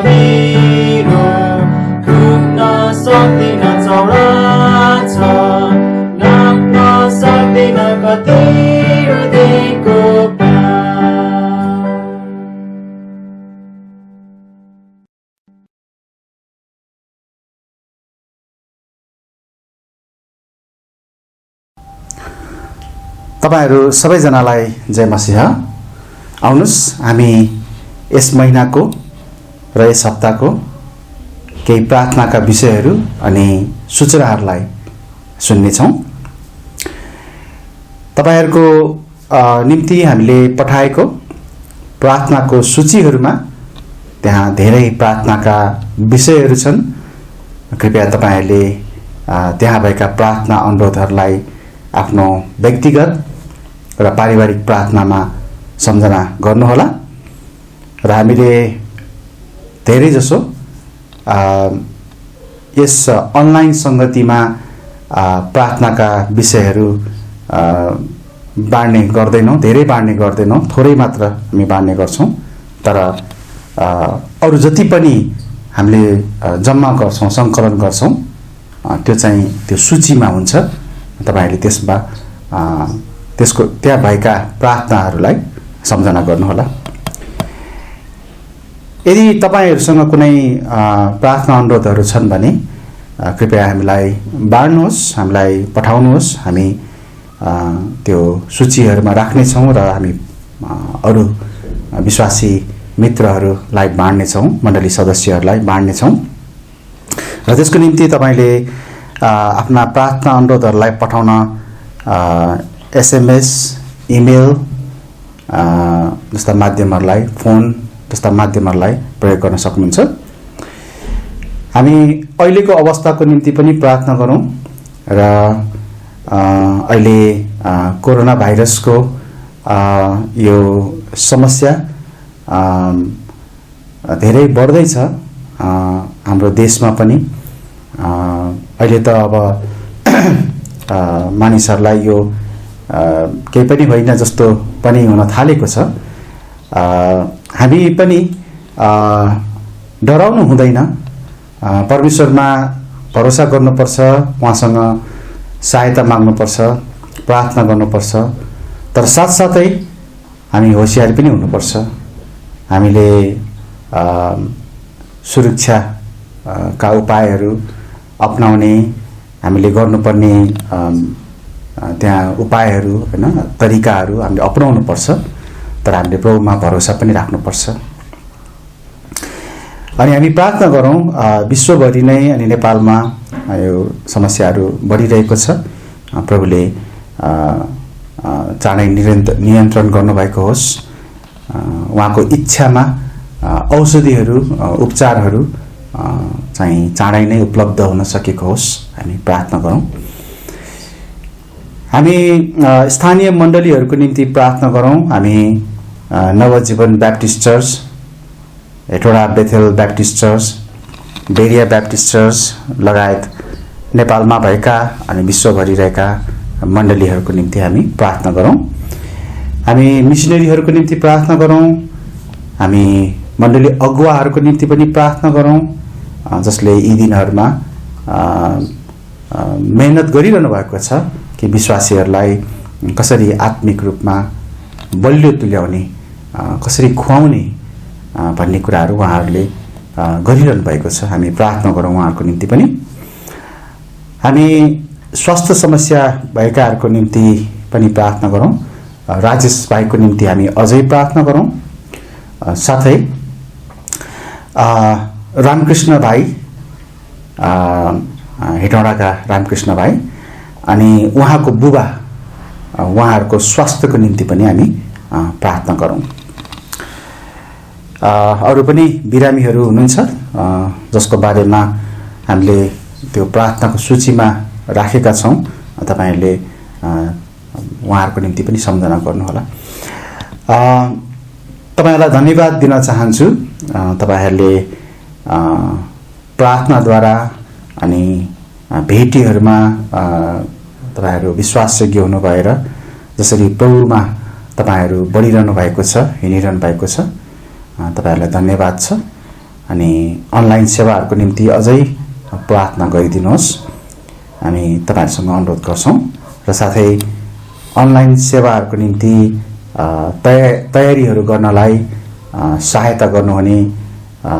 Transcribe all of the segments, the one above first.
Gahiro तपाईहरु सबैजनालाई जय मसीह। आउनुस् हामी यस महिनाको र यस हप्ताको केही प्रार्थनाका विषयहरू अनि सूचनाहरूलाई सुन्ने छौं। तपाईहरुको निम्ति हामीले पठाएको प्रार्थनाको सूचीहरुमा त्यहाँ धेरै प्रार्थनाका विषयहरू छन्। कृपया तपाईहरुले त्यहाँ भएका प्रार्थना अनुरोधहरूलाई आफ्नो व्यक्तिगत र पारिवारिक प्रार्थनामा सम्झना गर्नुहोला र हामीले धेरै जसो यस अनलाइन संगतिमा प्रार्थनाका विषयहरू बाँड्ने गर्दैनौं, धेरै बाँड्ने गर्दैनौं, थोरै मात्र हामी बाँड्ने गर्छौं। तर अरु जति पनि हामीले जम्मा गर्छौं, संकलन गर्छौं, त्यो चाहिँ त्यो सूचीमा हुन्छ। तपाईहरुले त्यसमा त्यसको त्यहाँ भएका प्रार्थनाहरूलाई सम्झना गर्नुहोला। यदि तपाईहरुसँग कुनै प्रार्थना अनुरोधहरू छन् भने कृपया हामीलाई बाँड्नुहोस्, हामीलाई पठाउनुहोस्। हामी त्यो सूचीहरुमा राख्ने छौं र हामी अरु विश्वासी मित्रहरूलाई बाँड्ने छौं, मण्डली सदस्यहरूलाई बाँड्ने छौं। र त्यसको निम्ति तपाईले आफ्ना प्रार्थना अनुरोधहरूलाई पठाउन एसएमएस, इमेल जस्ता माध्यमहरूलाई, फोन जस्ता माध्यमहरूलाई प्रयोग गर्न सक्नुहुन्छ। हामी अहिलेको अवस्थाको निम्ति पनि प्रार्थना गरौं र अहिले कोरोना भाइरसको यो समस्या धेरै बढ्दै छ हाम्रो देशमा पनि। अहिले त अब मानिसहरूलाई यो केही पनि होइन जस्तो पनि हुन थालेको छ। हामी पनि डराउनु हुँदैन, परमेश्वरमा भरोसा गर्नुपर्छ, उहाँसँग सहायता माग्नुपर्छ, प्रार्थना गर्नुपर्छ। तर साथसाथै हामी होशियार पनि हुनुपर्छ। हामीले सुरक्षा का उपायहरू अपनाउने, हामीले गर्नुपर्ने त्यहाँ उपायहरू हैन, तरिकाहरू हामीले अपनाउनु पर्छ। तर हामीले प्रभुमा भरोसा पनि राख्नुपर्छ। अनि हामी प्रार्थना गरौं विश्वभरि नै अनि नेपालमा यो समस्याहरू बढिरहेको छ। प्रभुले चाँडै नियन्त्रण गर्नुभएको होस्। उहाँको इच्छामा औषधिहरू, उपचारहरू चाहिँ चाँडै नै उपलब्ध हुन सकेको होस्। हामी प्रार्थना गरौं। हामी स्थानीय मण्डलीहरूको निम्ति प्रार्थना गरौं। हामी Navjeevan Baptist church, Hetauda Bethel Baptist church, Berea Baptist church लगायत नेपालमा भएका अनि विश्वभरि रहेका मण्डलीहरूको निम्ति हामी प्रार्थना गरौं। हामी मिसनरीहरूको निम्ति प्रार्थना गरौं। हामी मण्डली अगुवाहरूको निम्ति पनि प्रार्थना गरौं, जसले यी दिनहरुमा मेहनत गरिरहनु भएको छ कि विश्वासीहरूलाई कसरी आत्मिक रूपमा बलियो तुल्याउने, कसरी खुवाउने भन्ने कुराहरू उहाँहरूले गरिरहनु भएको छ। हामी प्रार्थना गरौं उहाँहरूको निम्ति पनि। हामी स्वास्थ्य समस्या भएकाहरूको निम्ति पनि प्रार्थना गरौं। राजेश भाइको निम्ति हामी अझै प्रार्थना गरौं। साथै रामकृष्ण भाइ, हेटौडाका रामकृष्ण भाइ अनि उहाँको बुबा, उहाँहरूको स्वास्थ्यको निम्ति पनि हामी प्रार्थना गरौं। अरु पनि बिरामीहरू हुनुहुन्छ जसको बारेमा हामीले त्यो प्रार्थनाको सूचीमा राखेका छौं। तपाईहरुले उहाँहरूको निम्ति पनि सम्झना गर्नुहोला। तपाईहरुलाई धन्यवाद दिन चाहन्छु। तपाईहरुले प्रार्थनाद्वारा अनि भेटीहरुमा तपाईहरु विश्वासयोग्य हुनु भएर जसरी प्रभुमा तपाईहरु बढिरहनु भएको छ, हिँडिरहनु भएको छ, तपाईहरुलाई धन्यवाद छ। अनि अनलाइन सेवाहरुको निम्ति अझै प्रार्थना गरिदिनुहोस्, हामी तपाईहरुसँग अनुरोध गर्छौं। र साथै अनलाइन सेवाहरुको निम्ति तयारीहरू गर्नलाई सहायता गर्नुहुने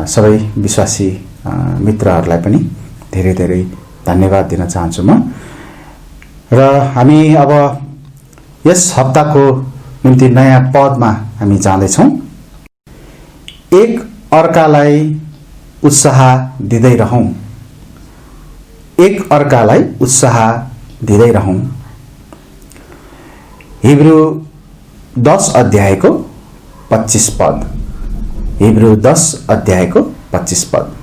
सबै विश्वासी मित्रहरूलाई पनि धेरै धेरै धन्यवाद दिन चाहन्छु म। र हामी अब यस हप्ताको निम्ति नयाँ पदमा हामी जाँदैछौँ। एक अर्कालाई उत्साह दिँदै रहौं। एक अर्कालाई उत्साह दिँदै रहौं। हिब्रू 10 अध्यायको 25 पद। हिब्रू 10 अध्यायको 25 पद।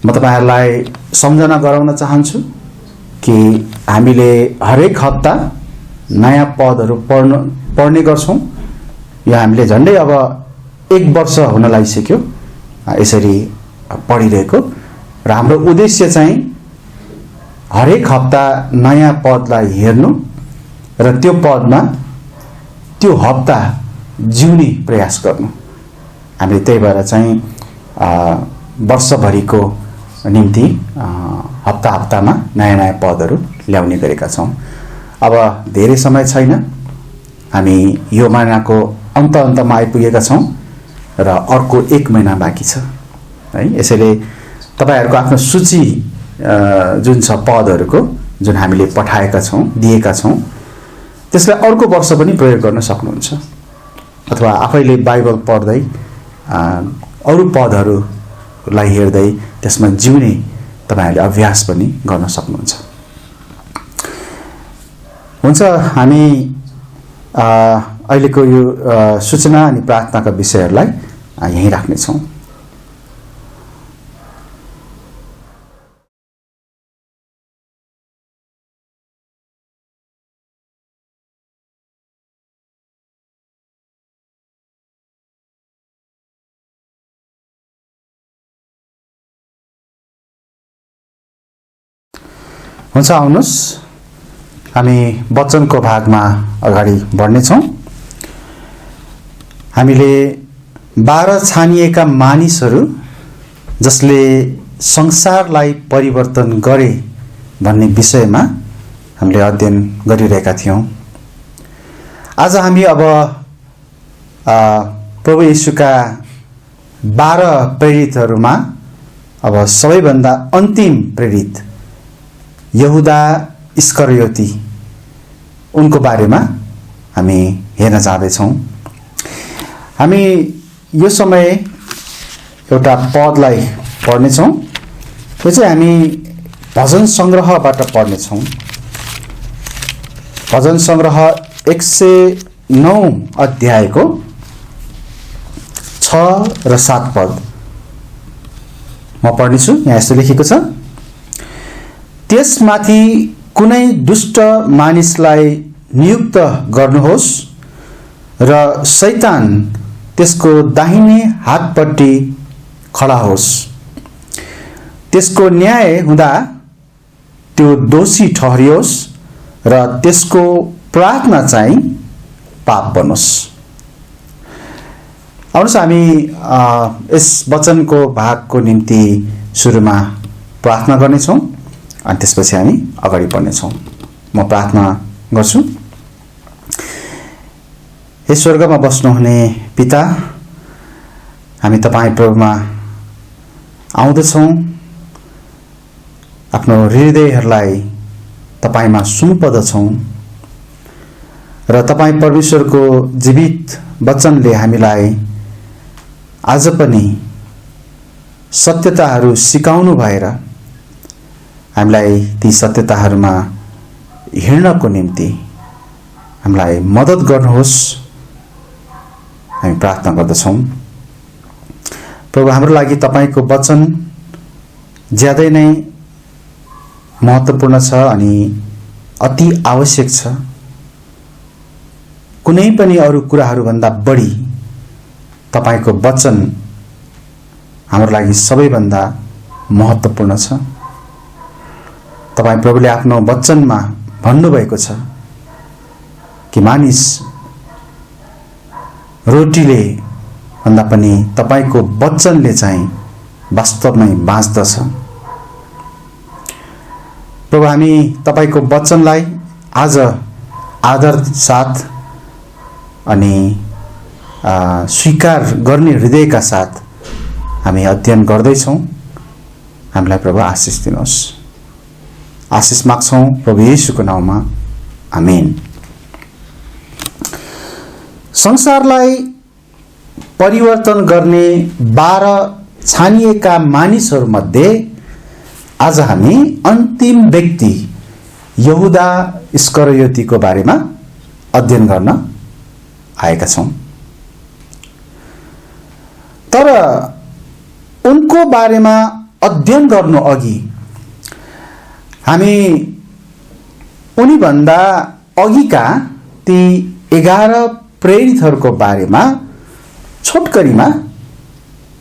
म तपाईहरुलाई सम्झना गराउन चाहन्छु कि हामीले हरेक हप्ता नयाँ पदहरू पढ्ने गर्छौं। यो हामीले झन्डै अब 1 वर्ष हुन लागिसक्यो यसरी पढिरहेको र हाम्रो उद्देश्य चाहिँ हरेक हप्ता नयाँ पदलाई हेर्नु र त्यो पदमा त्यो हप्ता जिउने प्रयास गर्नु। हामीले त्यही भएर चाहिँ वर्षभरिको निम्ति हप्ता हप्तामा नयाँ नयाँ पदहरू ल्याउने गरेका छौं। अब धेरै समय छैन, हामी यो महिनाको अन्तमा आइपुगेका छौं र अर्को 1 महिना बाँकी छ है। यसैले तपाईहरुको आफ्नो सूची जुन छ पदहरूको जुन हामीले पठाएका छौं दिएका छौं त्यसलाई अर्को वर्ष पनि प्रयोग गर्न सक्नुहुन्छ अथवा आफैले बाइबल पढ्दै अरु पदहरूलाई हेर्दै त्यसमा जिउने तपाईहरुले अभ्यास पनि गर्न सक्नुहुन्छ। हुन्छ, हामी अहिलेको यो सूचना अनि प्रार्थनाका विषयहरूलाई यही राख्ने छौं। हुन्छ, आउनुस् हामी वचनको भागमा अगाडि बढ्ने छौं। हामीले 12 छानिएका मानिसहरू जसले संसारलाई परिवर्तन गरे भन्ने विषयमा हामीले अध्ययन गरिरहेका थियौं। आज हामी अब प्रभु येशूका 12 प्रेरितहरूमा अब सबैभन्दा अन्तिम प्रेरित यहुदा इस्करियोती उनको बारेमा हामी हेर्न जाँदैछौं। हामी यो समय एउटा पदलाई पढ्नेछौं। यो चाहिँ हामी भजन संग्रहबाट पढ्नेछौं। भजन संग्रह 109 अध्यायको 6 र 7 पद म पढ्नेछु। यहाँ यस्तो लेखेको छ, त्यसमाथि कुनै दुष्ट मानिसलाई नियुक्त गर्नुहोस् र शैतान त्यसको दाहिने हातपट्टि खडा होस्। त्यसको न्याय हुँदा त्यो दोषी ठहरियोस् र त्यसको प्रार्थना चाहिँ पाप बनोस्। आउनुहोस् हामी यस वचनको भागको निम्ति सुरुमा प्रार्थना गर्नेछौं अनि त्यसपछि हामी अगाडि बढ्नेछौं। म प्रार्थना गर्छु। हे स्वर्गमा बस्नुहुने पिता, हामी तपाईं प्रभुमा आउँदछौं। आफ्नो हृदयहरूलाई तपाईंमा सुम्पदछौं र तपाईं परमेश्वरको जीवित वचनले हामीलाई आज पनि सत्यताहरू सिकाउनु भएर हामीलाई ती सत्यताहरूमा हिँड्नको निम्ति हामीलाई मद्दत गर्नुहोस्, हामी प्रार्थना गर्दछौं। प्रभु, हाम्रो लागि तपाईको वचन ज्यादै नै महत्त्वपूर्ण छ अनि अति आवश्यक छ। कुनै पनि अरु कुराहरू भन्दा बढी तपाईको वचन हाम्रो लागि सबैभन्दा महत्त्वपूर्ण छ। तपाईं प्रभुले आफ्नो वचनमा भन्नुभएको छ कि मानिस रोटीले भन्दा पनि तपाईको वचनले चाहिँ वास्तवमै बाँच्दछ। प्रभु, हामी तपाईको वचनलाई आज आदर साथ अनि स्वीकार गर्ने हृदयका साथ हामी अध्ययन गर्दैछौं। हामीलाई प्रभु आशिष दिनुहोस्। आशिष माग्छौं प्रभु येशूको नाममा, आमेन। संसारलाई परिवर्तन गर्ने 12 छानिएका मानिसहरूमध्ये आज हामी अन्तिम व्यक्ति यहुदा इस्करियोतीको बारेमा अध्ययन गर्न आएका छौं। तर उनको बारेमा अध्ययन गर्नु अघि हामी उनीभन्दा अघिका ती 11 प्रेरितहरूको बारेमा छोटकरीमा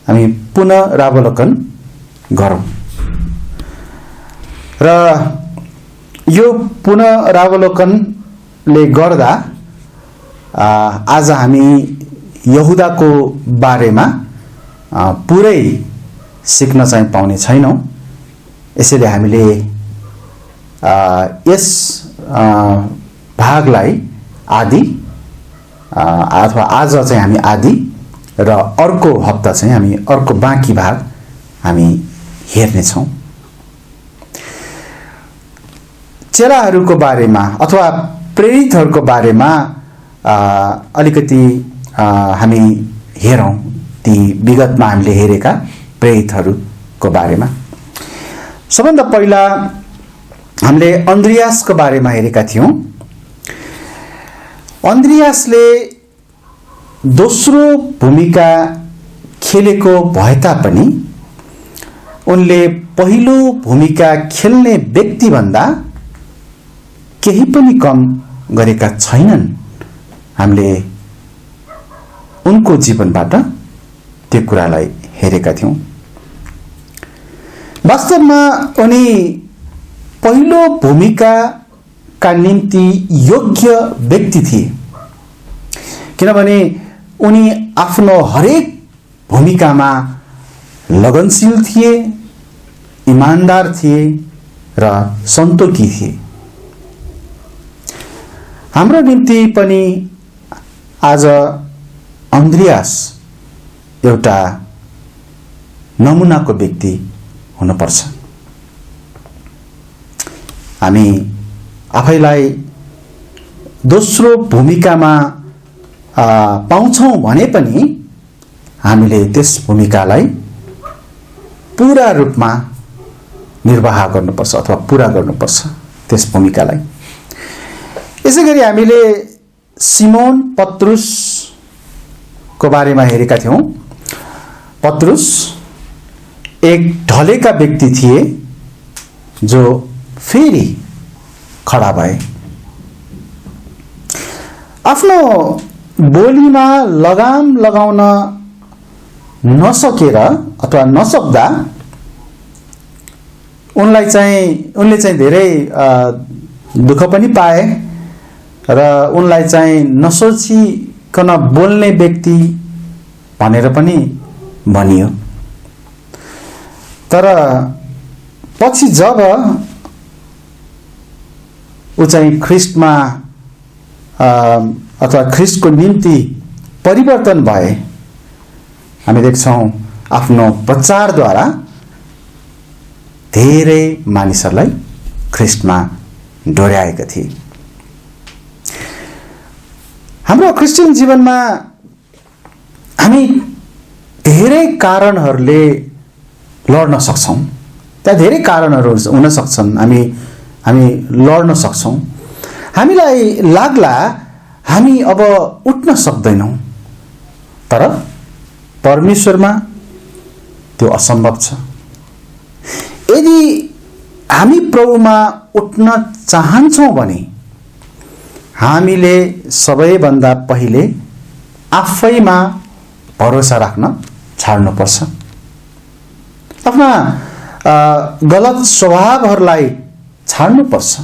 हामी पुनरावलोकन गरौँ र यो पुनरावलोकनले गर्दा आज हामी यहुदाको बारेमा पुरै सिक्न चाहिँ पाउने छैनौं। यसैले हामीले यस भागलाई आदि अथवा आज चाहिँ हामी आदि र अर्को हप्ता चाहिँ हामी अर्को बाँकी भाग हामी हेर्नेछौँ। चेलाहरूको बारेमा अथवा प्रेरितहरूको बारेमा अलिकति हामी हेरौँ ती विगतमा हामीले हेरेका प्रेरितहरूको बारेमा। सबभन्दा पहिला हामीले अन्द्रियासको बारेमा हेरेका थियौँ। अन्द्रियासले दोस्रो भूमिका खेलेको भए तापनि उनले पहिलो भूमिका खेल्ने व्यक्तिभन्दा केही पनि कम गरेका छैनन्। हामीले उनको जीवनबाट त्यो कुरालाई हेरेका थियौं। वास्तवमा उनी पहिलो भूमिकाका निम्ति योग्य व्यक्ति थिए, किनभने उनी आफ्नो हरेक भूमिकामा लगनशील थिए, इमानदार थिए र सन्तोकी थिए। हाम्रो निम्ति पनि आज अन्द्रियास एउटा नमुनाको व्यक्ति हुनुपर्छ। हामी आफैलाई दोस्रो भूमिकामा पाउँछौं भने पनि हामीले त्यस भूमिकालाई पूरा रूपमा निर्वाह गर्नुपर्छ अथवा पूरा गर्नुपर्छ त्यस भूमिकालाई। यसैगरी हामीले सिमोन पत्रुसको बारेमा हेरेका थियौं। पत्रुस एक ढलेका व्यक्ति थिए जो फेरि खडा भए। आफ्नो बोलीमा लगाम लगाउन नसकेर अथवा नसक्दा उनले चाहिँ धेरै दुःख पनि पाए र उनलाई चाहिँ नसोचिकन बोल्ने व्यक्ति भनेर पनि भनियो। तर पछि जब ऊ चाहिँ ख्रिस्टमा अथवा ख्रिस्टको निम्ति परिवर्तन भए, हामी देख्छौं आफ्नो प्रचारद्वारा धेरै मानिसहरूलाई ख्रिस्टमा डोर्याएका थिए। हाम्रो क्रिस्चियन जीवनमा हामी धेरै कारणहरूले लड्न सक्छौं। त्यहाँ धेरै कारणहरू हुन सक्छन्, हामी लड्न सक्छौं। हामीलाई लाग्ला हामी अब उठ्न सक्दैनौं, तर परमेश्वरमा त्यो असम्भव छ। यदि हामी प्रभुमा उठ्न चाहन्छौं भने हामीले सबैभन्दा पहिले आफैमा भरोसा राख्न छाड्नुपर्छ। आफ्ना गलत स्वभावहरूलाई छाड्नुपर्छ।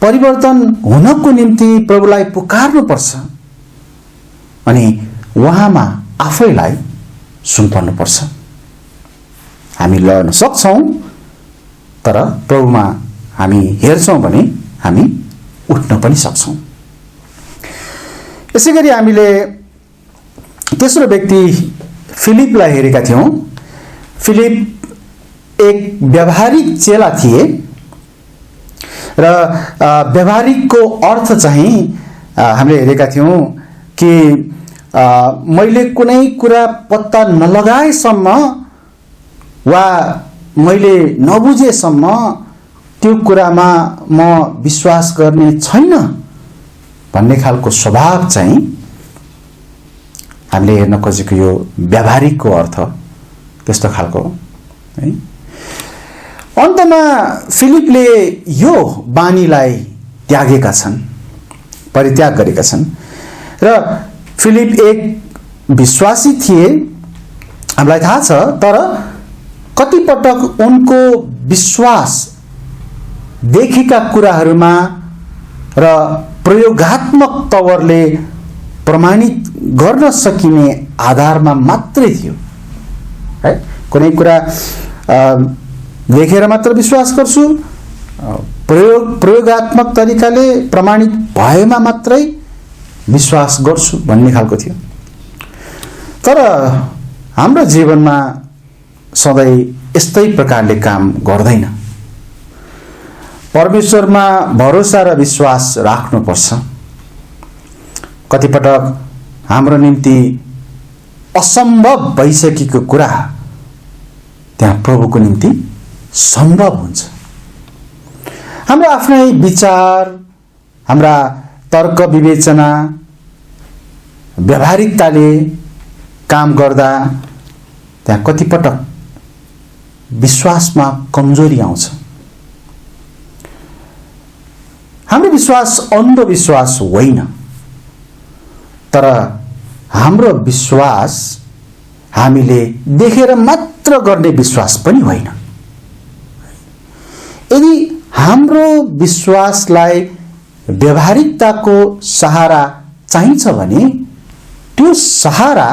परिवर्तन हुनको निम्ति प्रभुलाई पुकार्नुपर्छ अनि उहाँमा आफैलाई सुम्पर्नुपर्छ। हामी लड्न सक्छौं, तर प्रभुमा हामी हेर्छौं भने हामी उठ्न पनि सक्छौं। यसैगरी हामीले तेस्रो व्यक्ति फिलिपलाई हेरेका थियौं। फिलिप एक व्यावहारिक चेला थिए र व्यवहारिकको अर्थ चाहिँ हामीले हेरेका थियौँ कि मैले कुनै कुरा पत्ता नलगाएसम्म वा मैले नबुझेसम्म त्यो कुरामा म विश्वास गर्ने छैन भन्ने खालको स्वभाव चाहिँ हामीले हेर्न खोजेको यो व्यावहारिकको अर्थ त्यस्तो खालको है। अन्तमा फिलिपले यो बानीलाई त्यागेका छन्, परित्याग गरेका छन् र फिलिप एक विश्वासी थिए हामीलाई थाहा छ, तर कतिपटक उनको विश्वास देखेका कुराहरूमा र प्रयोगात्मक तवरले प्रमाणित गर्न सकिने आधारमा मात्रै थियो है। कुनै कुरा देखेर मात्र विश्वास गर्छु, प्रयोगात्मक तरिकाले प्रमाणित भएमा मात्रै विश्वास गर्छु भन्ने खालको थियो। तर हाम्रो जीवनमा सधैँ यस्तै प्रकारले काम गर्दैन। परमेश्वरमा भरोसा र विश्वास राख्नुपर्छ। कतिपटक हाम्रो निम्ति असम्भव भइसकेको कुरा त्यहाँ प्रभुको निम्ति सम्भव हुन्छ। हाम्रो आफ्नै विचार, हाम्रा तर्क विवेचना, व्यावहारिकताले काम गर्दा त्यहाँ कतिपटक विश्वासमा कमजोरी आउँछ। हाम्रो विश्वास अन्धविश्वास होइन, तर हाम्रो विश्वास हामीले देखेर मात्र गर्ने विश्वास पनि होइन। यदि हाम्रो विश्वासलाई व्यावहारिकताको सहारा चाहिन्छ भने त्यो सहारा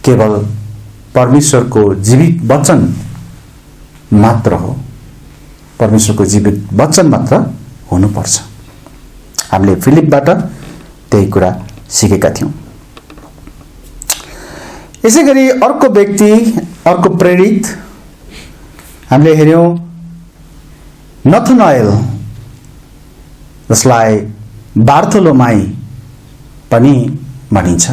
केवल परमेश्वरको जीवित वचन मात्र हो। परमेश्वरको जीवित वचन मात्र हुनुपर्छ। हामीले फिलिपबाट त्यही कुरा सिकेका थियौँ। यसै गरी अर्को व्यक्ति, अर्को प्रेरित हामीले हेऱ्यौँ नथनाएल, जसलाई बार्थोलोमाई पनि भनिन्छ।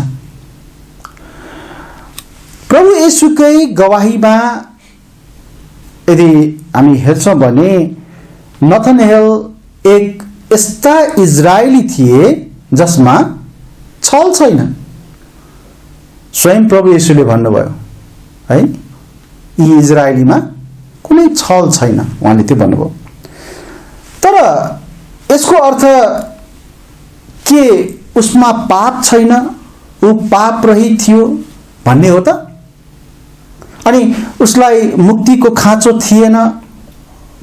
प्रभु येशूकै गवाहीमा यदि हामी हेर्छौँ भने नथनाएल एक यस्ता इजरायली थिए जसमा छल छैन। स्वयं प्रभु येशूले भन्नुभयो है, यी इजरायलीमा कुनै छल छैन, उहाँले त्यो भन्नुभयो। तर यसको अर्थ के उसमा पाप छैन, ऊ पाप रहित थियो भन्ने हो त? अनि उसलाई मुक्तिको खाँचो थिएन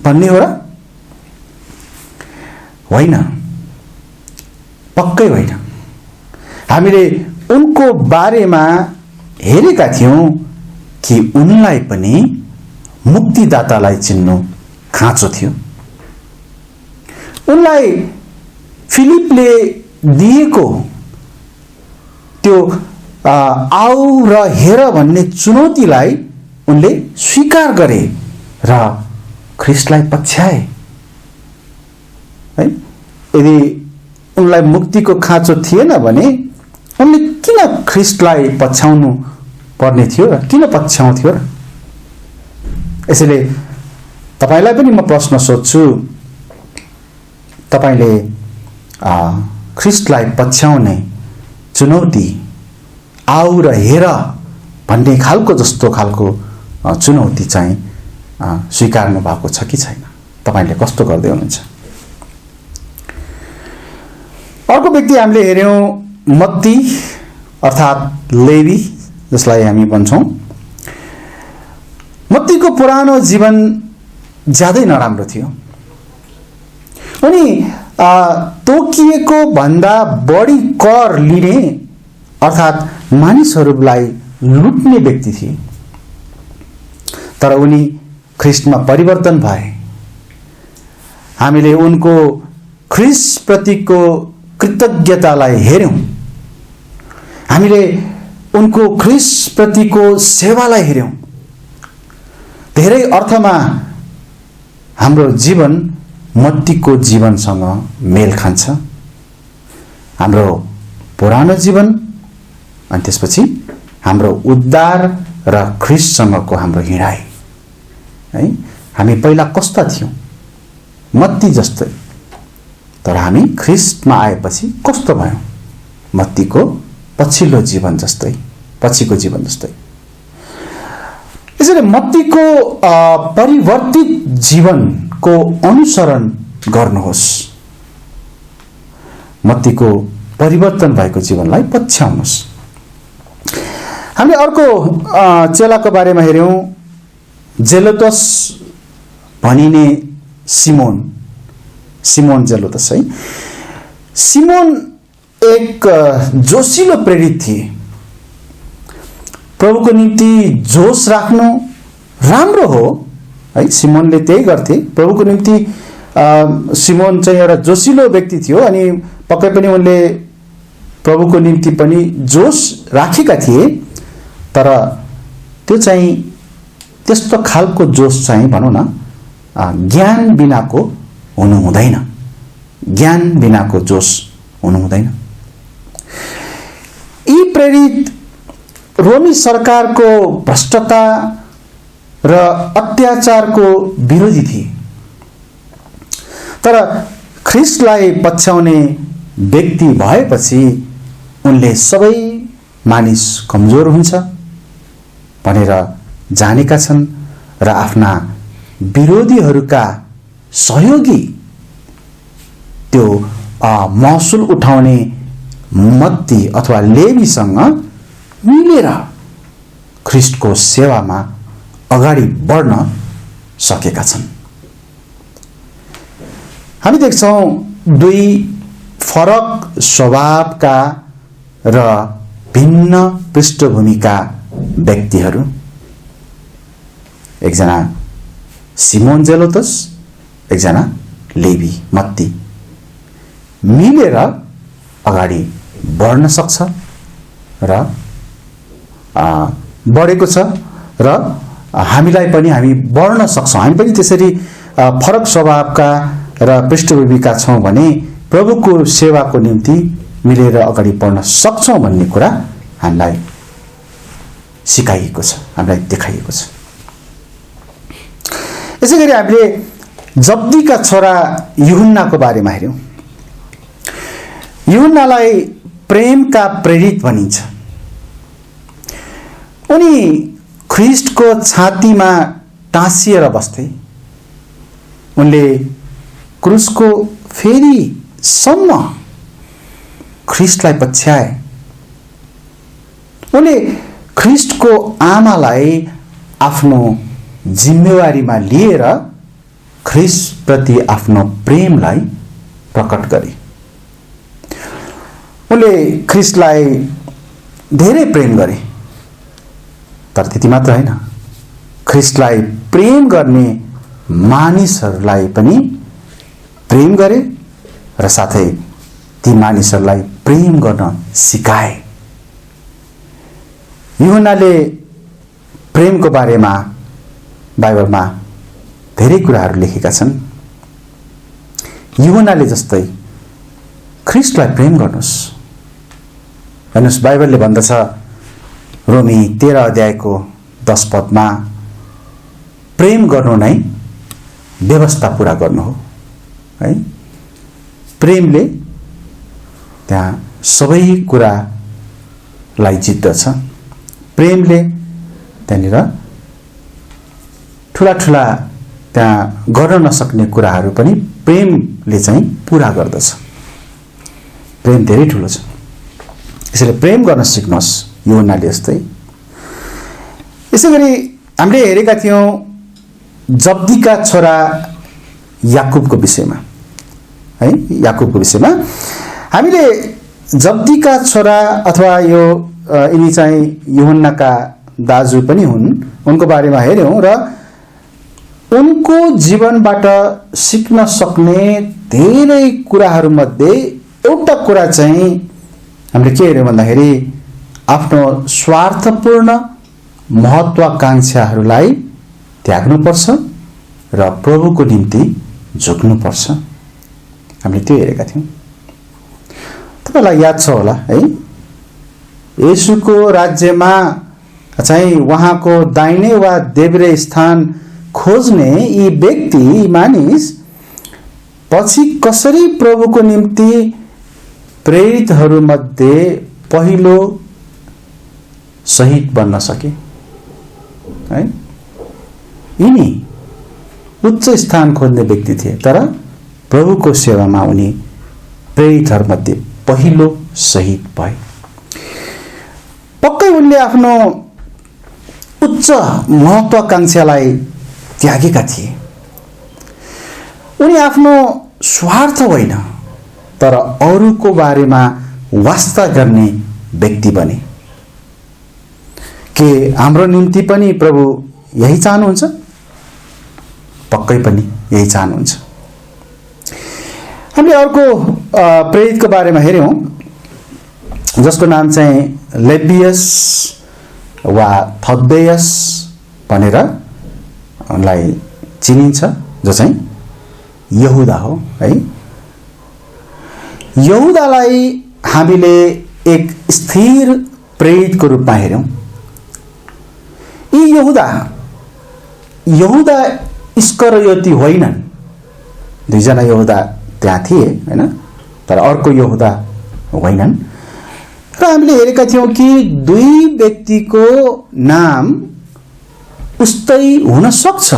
भन्ने हो र? होइन, पक्कै होइन। हामीले उनको बारेमा हेरेका थियौँ कि उनलाई पनि मुक्तिदातालाई चिन्नु खाँचो थियो। उनलाई फिलिपले दिएको त्यो आऊ र हेर भन्ने चुनौतीलाई उनले स्वीकार गरे र ख्रिस्टलाई पछ्याए है। यदि उनलाई मुक्तिको खाँचो थिएन भने उनले किन ख्रिस्टलाई पछ्याउनु पर्ने थियो र किन पछ्याउँथ्यो र? यसैले तपाईलाई पनि म प्रश्न सोध्छु, तपाईले ख्रिस्टलाई पछ्याउने चुनौती आऊ र हेर भन्ने खालको जस्तो खालको चुनौती चाहिँ स्वीकार्नु भएको छ कि छैन? तपाईले कस्तो गर्दै हुनुहुन्छ? अर्को व्यक्ति हामीले हेऱ्यौँ मत्ती अर्थात् लेवी, जसलाई हामी भन्छौँ। मत्तीको पुरानो जीवन ज्यादै नराम्रो थियो। उनी तोकिएको भन्दा बढी कर लिने अर्थात् मानिसहरूलाई लुट्ने व्यक्ति थिए। तर उनी ख्रिस्टमा परिवर्तन भए। हामीले उनको ख्रिस्ट प्रतिको कृतज्ञतालाई हेर्यौँ। हामीले उनको ख्रिस्ट प्रतिको सेवालाई हेर्यौँ। धेरै अर्थमा हाम्रो जीवन मत्तीको जीवनसँग मेल खान्छ। हाम्रो पुरानो जीवन अनि त्यसपछि हाम्रो उद्धार र ख्रीष्टसँगको हाम्रो हिँडाइ है। हामी पहिला कस्ता थियौं? मत्ती जस्तै। तर हामी ख्रीष्टमा आएपछि कस्तो भयौं? मत्तीको पछिल्लो जीवन जस्तै, पछिको जीवन जस्तै। यसैले मत्तीको परिवर्तित जीवनको अनुसरण गर्नुहोस्। मत्तीको परिवर्तन भएको जीवनलाई पछ्याउनुहोस्। हामीले अर्को चेलाको बारेमा हेर्यौं, जेलोतस भनिने सिमोन जेलोतस है। सिमोन एक जोशिलो प्रेरित थिए। प्रभुको निम्ति जोश राख्नु राम्रो हो है। सिमोनले त्यही गर्थे। प्रभुको निम्ति सिमोन चाहिँ एउटा जोशिलो व्यक्ति थियो अनि पक्कै पनि उनले प्रभुको निम्ति पनि जोश राखेका थिए। तर त्यो चाहिँ त्यस्तो खालको जोश चाहिँ भनौँ न ज्ञान बिनाको हुनु हुँदैन। ज्ञान बिनाको जोश हुनु हुँदैन। यी प्रेरित रोमी सरकारको भ्रष्टता र अत्याचारको विरोधी थिए। तर ख्रीष्टलाई पछ्याउने व्यक्ति भएपछि उनले सबै मानिस कमजोर हुन्छ भनेर जानेका छन् र आफ्ना विरोधीहरूका सहयोगी त्यो महसुल उठाउने मत्ती अथवा लेवीसँग मिलेर ख्रीष्टको सेवामा अगाडि बढ्न सकेका छन्। हामी देख्छौं दुई फरक स्वभावका र भिन्न पृष्ठभूमिका व्यक्तिहरू, एकजना सिमोन जेलोतस, एकजना लेवी मत्ती, मिलेर अगाडि बढ्न सक्छ र बढेको छ र हामीलाई पनि हामी बढ्न सक्छौं। हामी पनि त्यसरी फरक स्वभावका र पृष्ठभूमिका छौं भने प्रभुको सेवाको निम्ति मिलेर अगाडि बढ्न सक्छौं भन्ने कुरा हामीलाई सिकाइएको छ, हामीलाई देखाइएको छ। यसैगरी हामीले जब्दीका छोरा यूहन्नाको बारेमा हेर्यौं। यूहन्नालाई प्रेमका प्रेरित भनिन्छ। उनी ख्रीष्टको छातीमा टाँसिएर बस्थे। उनले क्रुसको फेरि सम्म ख्रीष्टलाई पछ्याए। उनले ख्रीष्टको आमालाई आफ्नो जिम्मेवारीमा लिएर ख्रीष्ट प्रति आफ्नो प्रेमलाई प्रकट गरे। उनले ख्रीष्टलाई धेरै प्रेम गरे। तर त्यति मात्र हैन, ख्रीष्टलाई प्रेम गर्ने मानिसहरूलाई पनि प्रेम गरे र साथै ती मानिसहरूलाई प्रेम गर्न सिकाए। यूहन्नाले प्रेमको बारेमा बाइबलमा धेरै कुराहरू लेखेका छन्। यूहन्नाले जस्तै ख्रीष्टलाई प्रेम गर्नुस्। हेर्नुस्, बाइबलले भन्दछ रोमी 13 अध्यायको 10 पदमा प्रेम गर्नु नै व्यवस्था पूरा गर्नु हो है। प्रेमले त्यहाँ सबै कुरालाई जित्दछ। प्रेमले त्यहाँनिर ठुला ठुला त्यहाँ गर्न नसक्ने कुराहरू पनि प्रेमले चाहिँ पूरा गर्दछ। प्रेम धेरै ठुलो छ। यसैले प्रेम गर्न सिक्नुहोस् यूहन्नाले जस्तै। यसैगरी हामीले हेरेका थियौं जब्दीका छोरा याकुबको विषयमा है। याकुबको विषयमा हामीले जब्दीका छोरा अथवा यो यिनी चाहिँ यूहन्नाका दाजु पनि हुन्, उनको बारेमा हेर्यौं र उनको जीवनबाट सिक्न सक्ने धेरै कुराहरूमध्ये एउटा कुरा चाहिँ हामीले के हेर्यौं भन्दाखेरि आफ्नो स्वार्थपूर्ण महत्वाकांक्षाहरूलाई त्याग्नुपर्छ र प्रभुको निम्ति झुक्नुपर्छ। हामीले त्यो हेरेका थियौँ। तपाईँलाई याद छ होला है, येशूको राज्यमा चाहिँ उहाँको दाहिने वा देब्रे स्थान खोज्ने यी व्यक्ति, यी मानिस पछि कसरी प्रभुको निम्ति प्रेरितहरूमध्ये पहिलो शहीद बन्न सके है। यिनी उच्च स्थान खोज्ने व्यक्ति थिए, तर प्रभुको सेवामा उनी प्रेरितहरूमध्ये पहिलो शहीद भए। पक्कै उनले आफ्नो उच्च महत्वाकांक्षालाई त्यागेका थिए। उनी आफ्नो स्वार्थ होइन तर अरूको बारेमा वास्ता गर्ने व्यक्ति बने। के हाम्रो निम्ति पनि प्रभु यही चाहनुहुन्छ? पक्कै पनि यही चाहनुहुन्छ। हामीले अर्को प्रेरितको बारेमा हेर्यौँ जसको नाम चाहिँ लेबियस वा थब्बेयस भनेर उनलाई चिनिन्छ, जो चाहिँ यहुदा हो है। यहुदालाई हामीले एक स्थिर प्रेरितको रूपमा हेर्यौँ। यी यहुदा इस्करियोती होइनन्। दुईजना यहुदा त्यहाँ थिए हैन, तर अर्को यहुदा होइनन्। र हामीले हेरेका थियौँ कि दुई व्यक्तिको नाम उस्तै हुन सक्छ।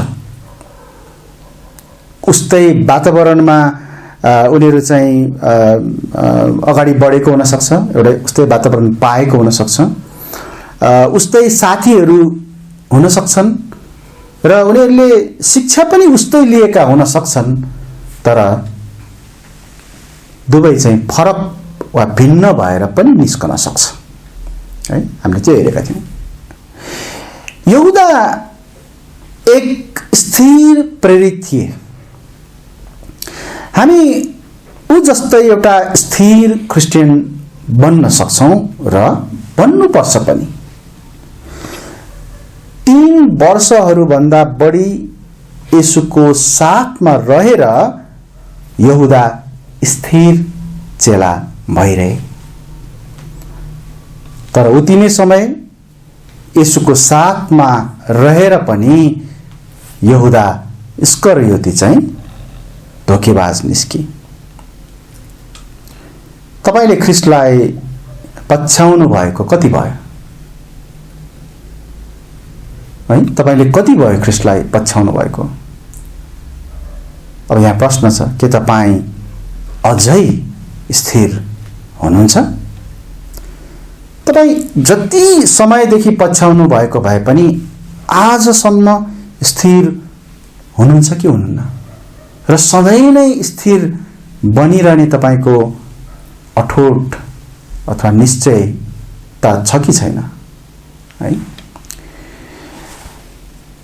उस्तै वातावरणमा उनीहरू चाहिँ अगाडि बढेको हुन सक्छ, एउटा उस्तै वातावरण पाएको हुन सक्छ, उस्तै साथीहरू हुन सक्छन् र उनीहरूले शिक्षा पनि उस्तै लिएका हुन सक्छन्, तर दुवै चाहिँ फरक वा भिन्न भएर पनि निस्कन सक्छ है। हामीले त्यो हेरेका थियौँ। यहुदा एक स्थिर प्रेरित थिए। हामी ऊ जस्तै एउटा स्थिर क्रिस्चियन बन्न सक्छौँ र बन्नुपर्छ पनि। 3 वर्षहरूभन्दा बढी येशूको साथमा रहेर यहुदा स्थिर चेला भइरहे। तर उति नै समय येशूको साथमा रहेर पनि यहुदा इस्करियोती चाहिँ धोकेबाज निस्की। तपाईले ख्रीष्टलाई पछ्याउनु भएको कति भयो है? तपाईले कति भयो ख्रीष्टलाई पछ्याउनु भएको? अब यहाँ प्रश्न छ, के तपाईँ अझै स्थिर हुनुहुन्छ? तपाईँ जति समयदेखि पछ्याउनु भएको भए पनि आजसम्म स्थिर हुनुहुन्छ कि हुनुहुन्न? र सधैँ नै स्थिर बनिरहने तपाईको अठोट अथवा निश्चयता छ कि छैन है?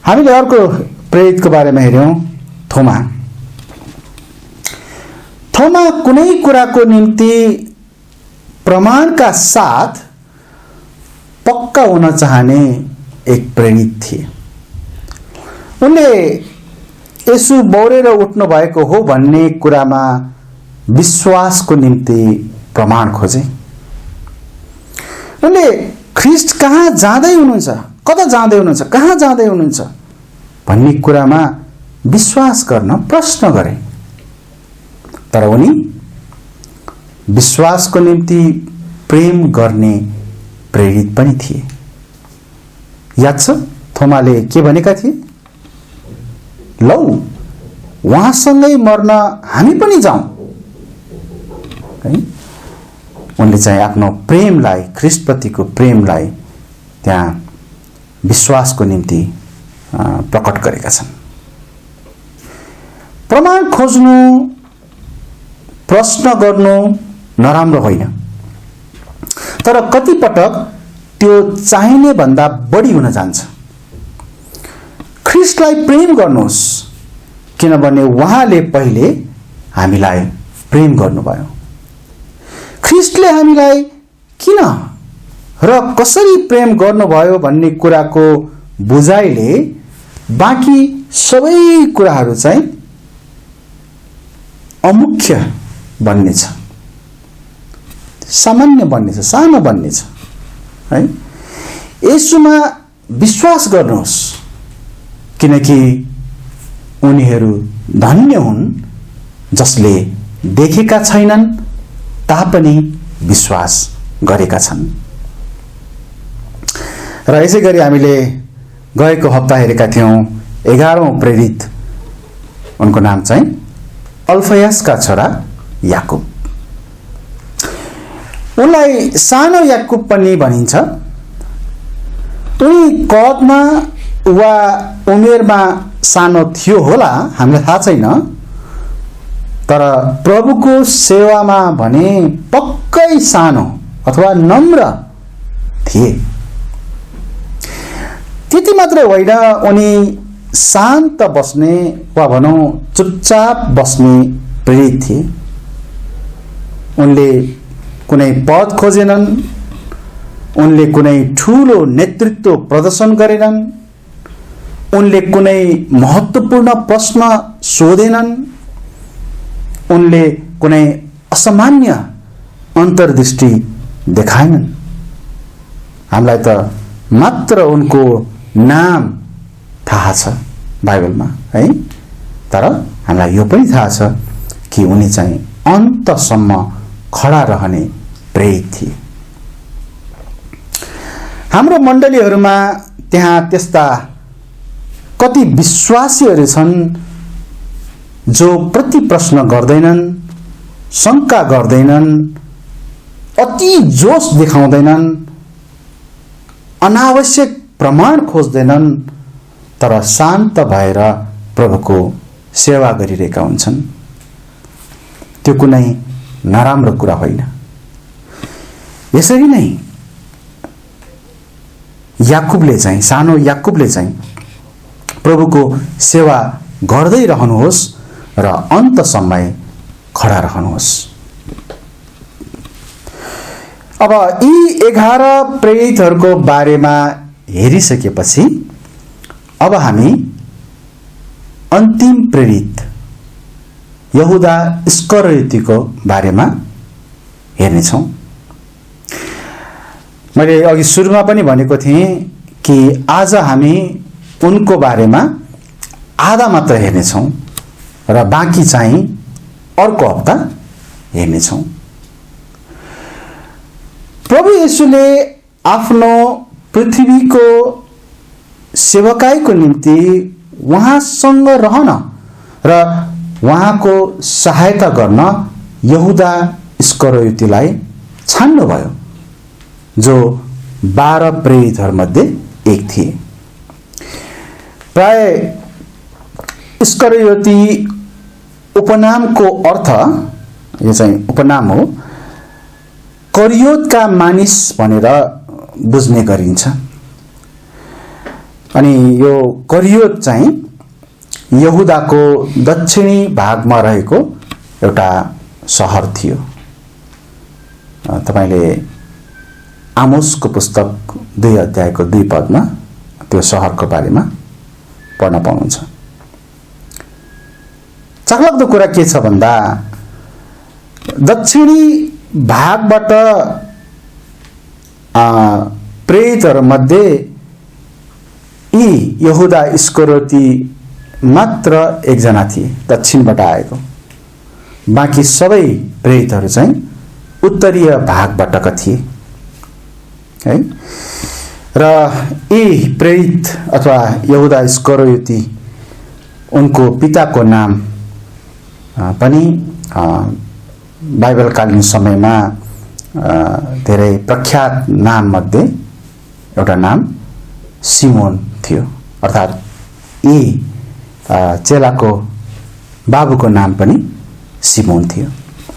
हामीले अर्को प्रेरितको बारेमा हेर्यौँ, थोमा। थोमा कुनै कुराको निम्ति प्रमाणका साथ पक्का हुन चाहने एक प्रेरित थिए। उनले येशू बौरेर उठ्नु भएको हो भन्ने कुरामा विश्वासको निम्ति प्रमाण खोजे। उनले ख्रीष्ट कहाँ जाँदै हुनुहुन्छ, कता जाँदै हुनुहुन्छ, कहाँ जाँदै हुनुहुन्छ भन्ने कुरामा विश्वास गर्न प्रश्न गरे। तर उनी विश्वासको निम्ति प्रेम गर्ने प्रेरित पनि थिए। याद छ थोमाले के भनेका थिए? लौ उहाँसँगै मर्न हामी पनि जाउँ है। उनले चाहिँ आफ्नो प्रेमलाई, ख्रीष्टप्रतिको प्रेमलाई त्यहाँ विश्वासको निम्ति प्रकट गरेका छन्। प्रमाण खोज्नु, प्रश्न गर्नु नराम्रो होइन, तर कतिपटक त्यो चाहिने भन्दा बढी हुन जान्छ। ख्रीष्टलाई प्रेम गर्नुहोस्, किनभने उहाँले पहिले हामीलाई प्रेम गर्नुभयो। ख्रीष्टले हामीलाई किन र कसरी प्रेम गर्नुभयो भन्ने कुराको बुझाइले बाँकी सबै कुराहरू चाहिँ अमुख्य बन्नेछ, सामान्य बन्नेछ, सानो बन्नेछ है। येशूमा विश्वास गर्नुहोस्, किनकि उनीहरू धन्य हुन् जसले देखेका छैनन् तापनि विश्वास गरेका छन्। र यसै गरी हामीले गएको हप्ता हेरेका थियौं 11औं प्रेरित, उनको नाम चाहिँ अल्फयसका छोरा याकुब। उनलाई सानो याकुब पनि भनिन्छ। उनी कदमा वा उमेरमा सानो थियो होला, हामीलाई थाहा छैन, तर प्रभुको सेवामा भने पक्कै सानो अथवा नम्र थिए। त्यति मात्रै होइन, उनी शान्त बस्ने वा भनौं चुपचाप बस्ने प्रेरित थिए। उनले कुनै पद खोजेनन्, उनले कुनै ठूलो नेतृत्व प्रदर्शन गरेनन्, उनले कुनै महत्त्वपूर्ण प्रश्न सोधेनन्, उनले कुनै असामान्य अन्तर्दृष्टि देखाएनन्। हामीलाई त मात्र उनको नाम थाहा छ बाइबलमा है, तर हामीलाई यो पनि थाहा छ कि उनी चाहिँ अन्तसम्म खडा रहने प्रेरित थिए। हाम्रो मण्डलीहरूमा त्यहाँ त्यस्ता कति विश्वासीहरू छन् जो प्रति प्रश्न गर्दैनन्, शंका गर्दैनन्, अति जोश देखाउँदैनन्, अनावश्यक प्रमाण खोज्दैनन्, तर शान्त भएर प्रभुको सेवा गरिरहेका हुन्छन्। त्यो कुनै नराम्रो कुरा होइन। यसरी नै याकुबले चाहिँ, सानो याकुबले चाहिँ प्रभुको सेवा गर्दै रहनुहोस् र अन्तसम्म खडा रहनुहोस्। अब यी 11 प्रेरितहरूको बारेमा हेरिसकेपछि अब हामी अन्तिम प्रेरित यहुदा इस्करियोतीको बारेमा हेर्नेछौँ। मैले अघि सुरुमा पनि भनेको थिएँ कि आज हामी उनको बारेमा आधा मात्र हेर्नेछौँ र बाँकी चाहिँ अर्को हप्ता हेर्नेछौँ। प्रभु येशूले आफ्नो पृथ्वीको सेवकाईको निम्ति उहाँसँग रहन र उहाँको सहायता गर्न यहुदा इस्करियोतीलाई छान्नुभयो, जो 12 प्रेरितहरूमध्ये एक थिए। प्राय इस्करियोती उपनामको अर्थ, यो चाहिँ उपनाम हो, करियोतका मानिस भनेर बुझ्ने गरिन्छ। अनि यो करियोत चाहिँ यहुदाको दक्षिणी भागमा रहेको एउटा सहर थियो। तपाईले आमोसको पुस्तक 2 अध्यायको 2 पदमा त्यो सहरको बारेमा पढ्न पाउनुहुन्छ। चाखलाग्दो कुरा के छ भन्दा, दक्षिणी भागबाट प्रेरितहरूमध्ये यी यहुदा इस्करियोती मात्र एकजना थिए दक्षिणबाट आएको। बाँकी सबै प्रेरितहरू चाहिँ उत्तरीय भागबाटका थिए है। र यी प्रेरित अथवा यहुदा इस्करियोती, उनको पिताको नाम पनि बाइबलकालीन समयमा धेरै प्रख्यात नाम मध्ये एउटा नाम सिमोन थियो। अर्थात् यी चेलाको बाबुको नाम पनि सिमोन थियो।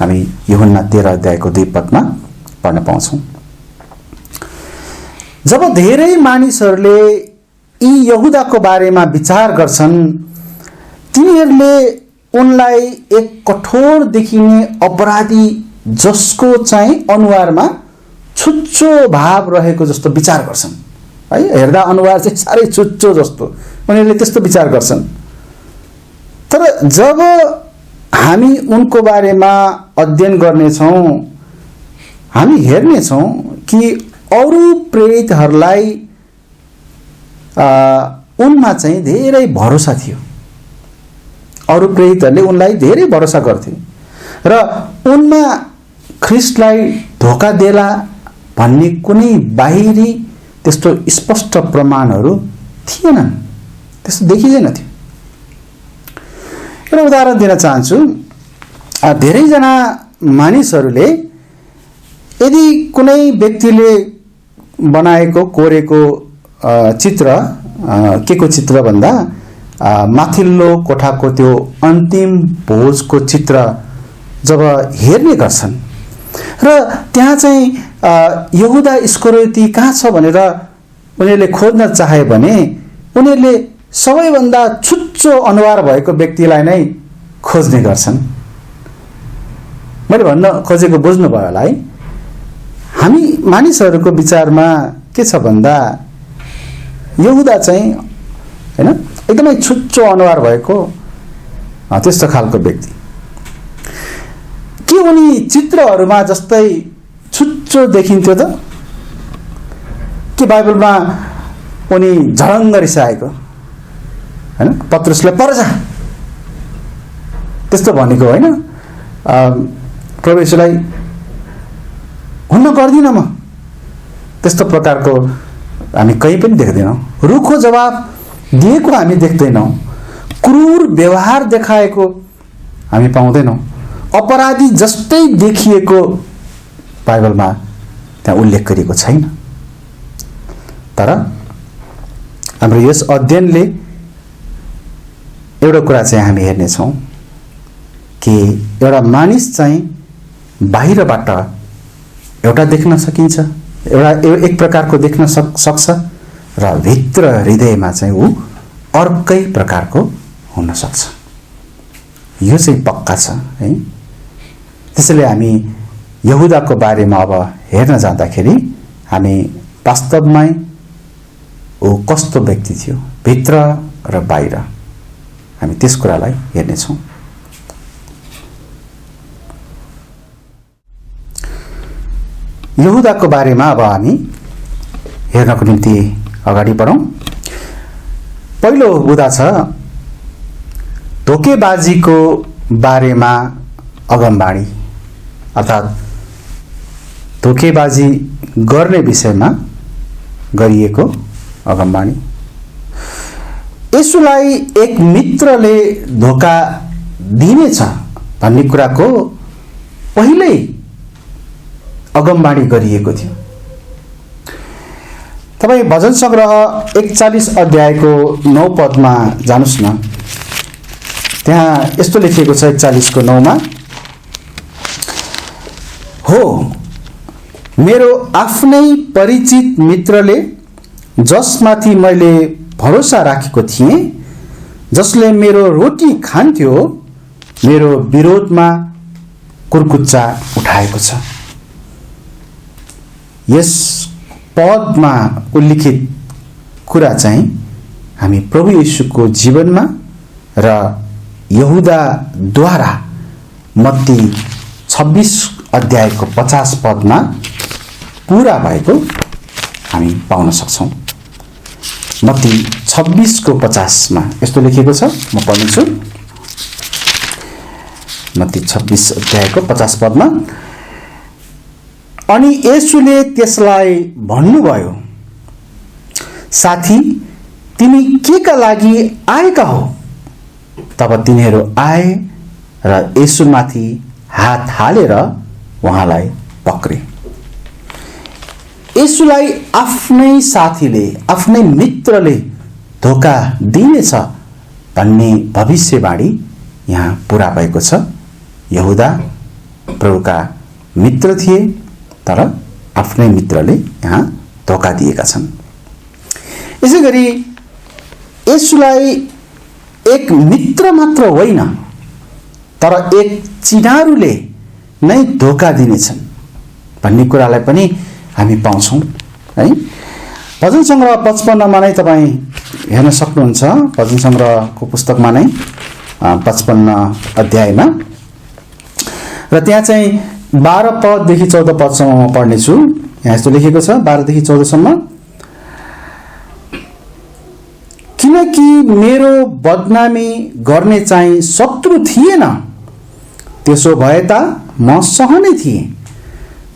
हामी यूहन्ना 13 अध्यायको 2 पदमा पढ्न पाउँछौँ। जब धेरै मानिसहरूले यी यहुदाको बारेमा विचार गर्छन्, तिनीहरूले उनलाई एक कठोर देखिने अपराधी जसको चाहिँ अनुहारमा छुच्चो भाव रहेको जस्तो विचार गर्छन् है। हेर्दा अनुहार चाहिँ साह्रै छुच्चो जस्तो, उनीहरूले त्यस्तो विचार गर्छन्। तर जब हामी उनको बारेमा अध्ययन गर्नेछौँ, हामी हेर्नेछौँ कि अरू प्रेरितहरूलाई उनमा चाहिँ धेरै भरोसा थियो। अरू प्रेरितहरूले उनलाई धेरै भरोसा गर्थे र उनमा ख्रिस्टलाई धोका देला भन्ने कुनै बाहिरी त्यस्तो स्पष्ट प्रमाणहरू थिएनन्, त्यस्तो देखिँदैन थियो। एउटा उदाहरण दिन चाहन्छु। धेरैजना मानिसहरूले यदि कुनै व्यक्तिले बनाएको कोरेको चित्र के को चित्र भन्दा माथिल्लो कोठाको त्यो अन्तिम भोजको चित्र जब हेर्ने गर्छन् र त्यहाँ चाहिँ यहुदा इस्करियोती कहाँ छ भनेर उनीहरूले खोज्न चाहे भने उनीहरूले सबैभन्दा छुच्चो अनुहार भएको व्यक्तिलाई नै खोज्ने गर्छन्। मैले भन्न खोजेको बुझ्नुभयो होला है। हामी मानिसहरूको विचारमा के छ भन्दा यहुदा चाहिँ हैन एकदमै छुच्चो अनुहार भएको त्यस्तो खालको व्यक्ति, के उनी चित्रहरूमा जस्तै छुच्चो देखिन्थ्यो त? के बाइबलमा उनी झडङ्ग रिसाएको हैन, पत्रुसलाई पर जा त्यस्तो भनेको होइन, प्रभु येशूलाई हुन्न गर्दिनँ म त्यस्तो प्रकारको हामी कहीँ पनि देख्दैनौँ। रुखो जवाब दिएको हामी देख्दैनौँ, क्रूर व्यवहार देखाएको हामी पाउँदैनौँ, अपराधी जस्तै देखिएको बाइबलमा त्यहाँ उल्लेख गरिएको छैन। तर हाम्रो यस अध्ययनले एउटा कुरा चाहिँ हामी हेर्नेछौँ कि एउटा मानिस चाहिँ बाहिरबाट एउटा देख्न सकिन्छ, एउटा एक प्रकारको देख्न सक्छ र भित्र हृदयमा चाहिँ ऊ अर्कै प्रकारको हुन सक्छ। यो चाहिँ पक्का छ है। त्यसैले हामी यहुदाको बारेमा अब हेर्न जाँदाखेरि हामी वास्तवमै ऊ कस्तो व्यक्ति थियो भित्र र बाहिर, हामी त्यस कुरालाई हेर्नेछौँ। यहुदाको बारेमा अब हामी हेर्नको निम्ति अगाडि बढौँ। पहिलो बुँदा छ धोकेबाजीको बारेमा अगमबाणी, अर्थात् धोकेबाजी गर्ने विषयमा गरिएको अगमबाणी। येशूलाई एक मित्रले धोका दिनेछ भन्ने कुराको पहिल्यै अगमबाणी गरिएको थियो। तपाईँ भजन सङ्ग्रह 41 अध्यायको 9 पदमा जानुस् न। त्यहाँ यस्तो लेखिएको छ 41 को 9 मा, हो मेरो आफ्नै परिचित मित्रले जसमाथि मैले भरोसा राखेको थिएँ, जसले मेरो रोटी खान्थ्यो, मेरो विरोधमा कुर्कुच्चा उठाएको छ। यस पदमा उल्लिखित कुरा चाहिँ हामी प्रभु येशूको जीवनमा र यहुदाद्वारा मत्ती 26 अध्यायको 50 पदमा पूरा भएको हामी पाउन सक्छौँ। मत्ती 26 को 50 मा यस्तो लेखिएको छ, म पढ्छु। मत्ती 26 अध्यायको 50 पदमा, अनि येशूले त्यसलाई भन्नुभयो, साथी तिमी के का लागि आएका हो? तब तिनीहरू आए र येशूमाथि हात हालेर उहाँलाई पक्रे। येशूलाई आफ्नै साथीले, आफ्नै मित्रले धोका दिनेछ भन्ने भविष्यवाणी यहाँ पूरा भएको छ। यहुदा प्रभुका मित्र थिए, तर आफ्नै मित्रले यहाँ धोका दिएका छन्। यसै गरी येशूलाई एक मित्र मात्र होइन, तर एक चिनारुले नै धोका दिनेछन् भन्ने कुरालाई पनि हामी पाउँछौँ है। भजन सङ्ग्रह 55 मा नै तपाईँ हेर्न सक्नुहुन्छ। भजन सङ्ग्रहको पुस्तकमा नै 55 अध्यायमा र त्यहाँ चाहिँ 12 पददेखि 14 पदसम्म म पढ्नेछु। यहाँ यस्तो लेखेको छ 12 देखि 14 सम्म, किनकि मेरो बदनामी गर्ने चाहिँ शत्रु थिएन, त्यसो भए त म सहने थिएँ,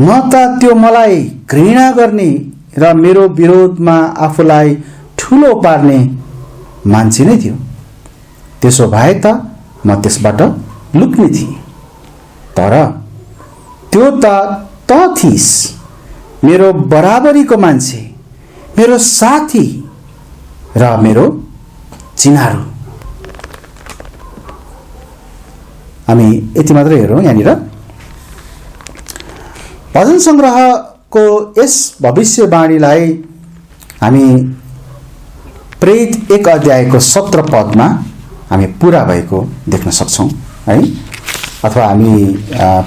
न त त्यो मलाई घृणा गर्ने र मेरो विरोधमा आफूलाई ठुलो पार्ने मान्छे नै थियो। त्यसो भए त म त्यसबाट लुक्ने थिएँ, तर त्यो त थिइस् मेरो बराबरीको मान्छे, मेरो साथी र मेरो चिनारू। हामी यति मात्रै हेरौँ। यहाँनिर भजन संग्रहको यस भविष्यवाणीलाई हामी प्रेरित 1 अध्यायको 17 पदमा हामी पूरा भएको देख्न सक्छौँ है। अथवा हामी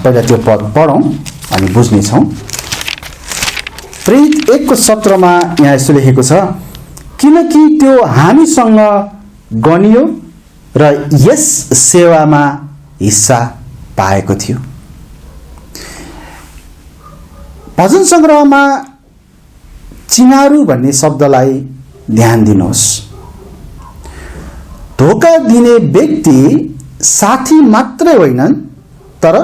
पहिला त्यो पद पढौँ, हामी बुझ्नेछौँ। प्रेरित 1 को 17 मा यहाँ यस्तो लेखेको छ, किनकि त्यो हामीसँग गनियो र यस सेवामा हिस्सा पाएको थियो। भजन संग्रहमा चिनारू भन्ने शब्दलाई ध्यान दिनुहोस्। धोका दिने व्यक्ति साथी मात्रै होइनन्, तर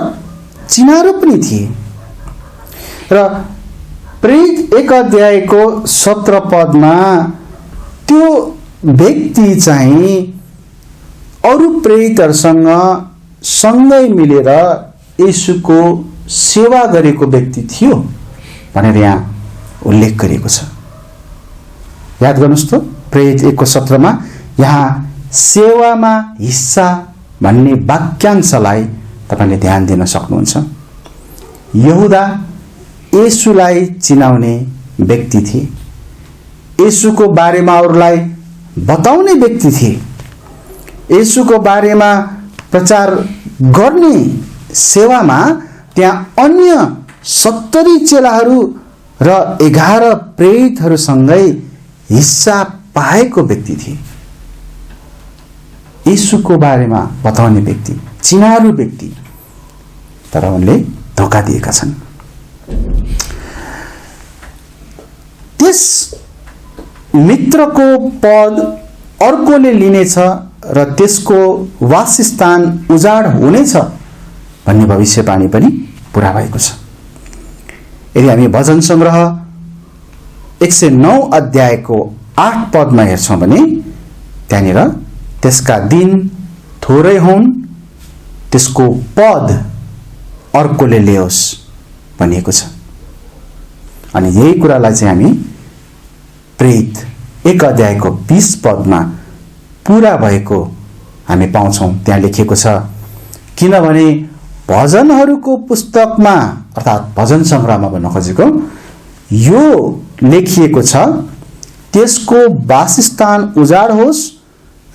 चिनारू पनि थिए। र प्रेरित 1 अध्यायको 17 पदमा त्यो व्यक्ति चाहिँ अरू प्रेरितहरूसँग सँगै मिलेर येशूको सेवा गरेको व्यक्ति थियो भनेर यहाँ उल्लेख गरिएको छ। याद गर्नुहोस् त, प्रेरित 1 को 17 मा यहाँ सेवामा हिस्सा भन्ने वाक्यांशलाई तपाईले ध्यान दिन सक्नुहुन्छ। यहुदा येशूलाई चिनाउने व्यक्ति थिए, येशूको बारेमा अरूलाई बताउने व्यक्ति थिए, येशूको बारेमा प्रचार गर्ने सेवामा त्यहाँ अन्य 70 चेलाहरू र 11 प्रेरितहरूसँगै हिस्सा पाएको व्यक्ति थिए। येशूको बारेमा बताउने व्यक्ति, चिनारू व्यक्ति, तर उनले धोका दिएका छन्। त्यस मित्रको पद अर्कोले लिनेछ र त्यसको वासस्थान उजाड हुनेछ भन्ने भविष्यवाणी पनि पूरा भएको छ। यदि हामी भजन संग्रह 109 अध्यायको 8 पदमा हेर्छौँ भने त्यहाँनिर त्यसका दिन थोरै हुन्, त्यसको पद अर्कोले ल्याओस् भनिएको छ। अनि यही कुरालाई चाहिँ हामी प्रेरित 1 अध्यायको 20 पदमा पूरा भएको हामी पाउँछौँ। त्यहाँ लेखिएको छ, किनभने भजनहरूको पुस्तकमा अर्थात् भजन संग्रहमा भन्न खोजेको यो लेखिएको छ, त्यसको वासस्थान उजाड होस्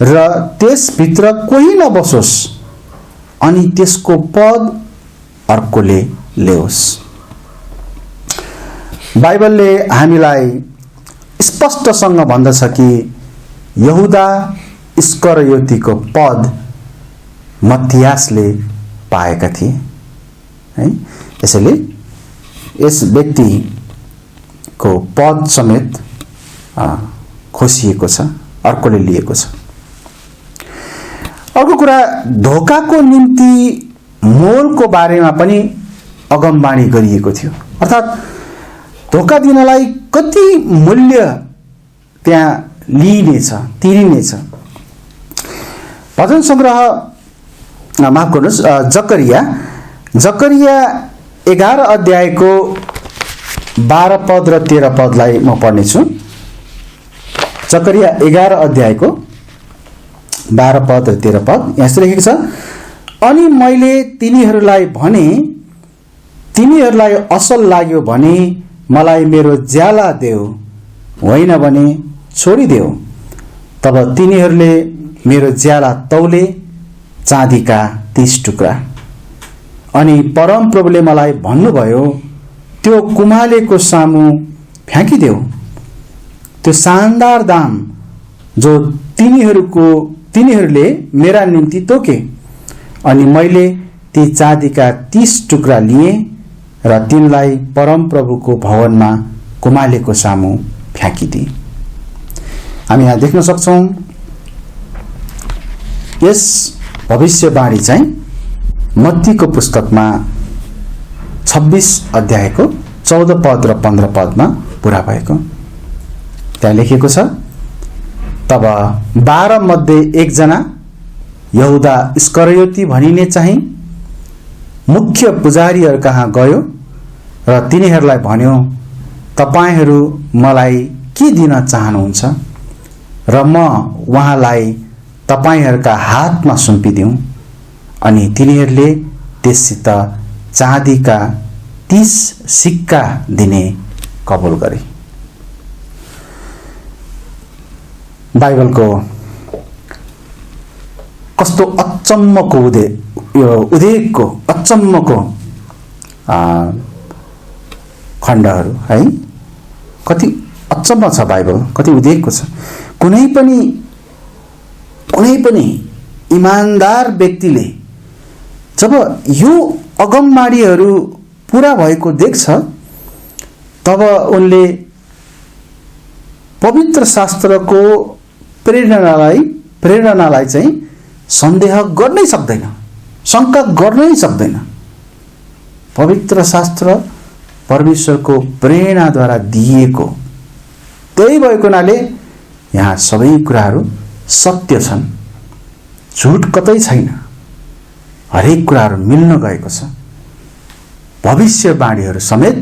र त्यसभित्र कोही नबसोस्, अनि त्यसको पद अर्कोले ल्याओस्। बाइबलले हामीलाई स्पष्टसँग भन्दछ कि यहुदा इस्करियोतीको पद मत्तियासले पाएका थिए है। यसैले यस व्यक्तिको पद समेत खोसिएको छ, अर्कोले लिएको छ। अर्को कुरा, धोकाको निम्ति मोलको बारेमा पनि अगमबाणी गरिएको थियो। अर्थात् धोका दिनलाई कति मूल्य त्यहाँ लिइनेछ, तिरिनेछ। भजन संग्रह माफ गर्नुहोस्, जकरिया 11 अध्यायको 12 पद र 13 पदलाई म पढ्नेछु। जकरिया 11 अध्यायको 12 पद र 13 पद यहाँ यस्तो लेखेको छ, अनि मैले तिनीहरूलाई भने, तिमीहरूलाई असल लाग्यो भने मलाई मेरो ज्याला देऊ, होइन भने छोडिदेऊ। तब तिनीहरूले मेरो ज्याला तौले, चाँदीका 30 टुक्रा। अनि परम प्रभुले मलाई भन्नुभयो, त्यो कुमालेको सामु फ्याँकिदेऊ। त्यो शानदार दाम जो तिनीहरूको तिनीहरूले मेरा निम्ति तोके अनि मैले ती चाँदीका 30 टुक्रा लिए र तिनलाई परमप्रभुको भवनमा कुमालेको सामु फ्याँकिदिए। हामी यहाँ देख्न सक्छौं यस भविष्यवाणी चाहिँ मत्तीको पुस्तकमा 26 अध्यायको 14 पद र 15 पदमा पूरा भएको। त्यहाँ लेखिएको छ, तब 12 मध्ये एकजना यहुदा इस्करियोती भनिने चाहिँ मुख्य पुजारीहरू कहाँ गयो र तिनीहरूलाई भन्यो, तपाईहरू मलाई के दिन चाहनुहुन्छ र म उहाँलाई तपाईहरूका हातमा सुम्पिदिउँ। अनि तिनीहरूले त्यससित चाँदीका 30 सिक्का दिने कबुल गरे। बाइबलको कस्तो अचम्मको उदेकको अचम्मको खण्डहरू है, कति अचम्म छ बाइबल, कति उदेकको छ। कुनै पनि इमानदार व्यक्तिले जब यो अगमबाणीहरू पूरा भएको देख्छ तब उनले पवित्र शास्त्रको प्रेरणालाई चाहिँ सन्देह गर्नै सक्दैन, शंका गर्नै सक्दैन। पवित्र शास्त्र परमेश्वरको प्रेरणाद्वारा दिएको, त्यही भएको हुनाले यहाँ सबै कुराहरू सत्य छन्, झुट कतै छैन, हरेक कुराहरू मिल्न गएको छ। भविष्यवाणीहरू समेत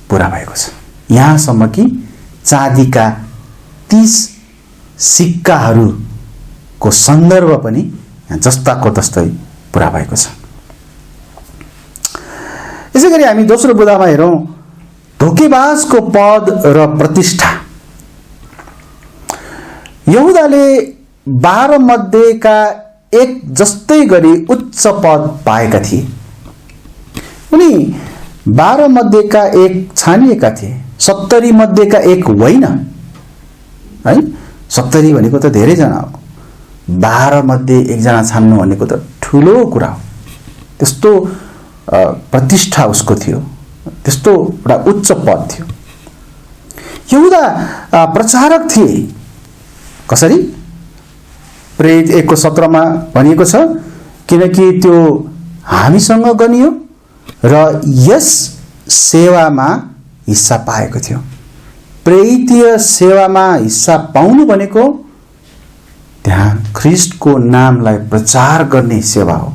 पूरा भएको छ। यहाँसम्म कि चाँदीका 30 सिक्काहरूको सन्दर्भ पनि जस्ताको तस्तै पूरा भएको छ। यसैगरी हामी दोस्रो बुँदामा हेरौँ, धोकेबाजको पद र प्रतिष्ठा। यहुदाले 12 मध्येका एक जस्तै गरी उच्च पद पाएका थिए। उनी 12 मध्येका एक छानिएका थिए, 70 मध्येका एक होइन है। 70 भनेको त धेरै जना हो, 12 मध्ये एकजना छान्नु भनेको त ठुलो कुरा हो। त्यस्तो प्रतिष्ठा उसको थियो, त्यस्तो एउटा उच्च पद थियो। यहुदा प्रचारक थिए। कसरी? प्रेरित 1:17 मा भनिएको छ, किनकि त्यो हामीसँग गनियो र यस सेवामा हिस्सा पाएको थियो। प्रेरितीय सेवामा हिस्सा पाउनु भनेको त्यहाँ ख्रीष्टको नामलाई प्रचार गर्ने सेवा हो।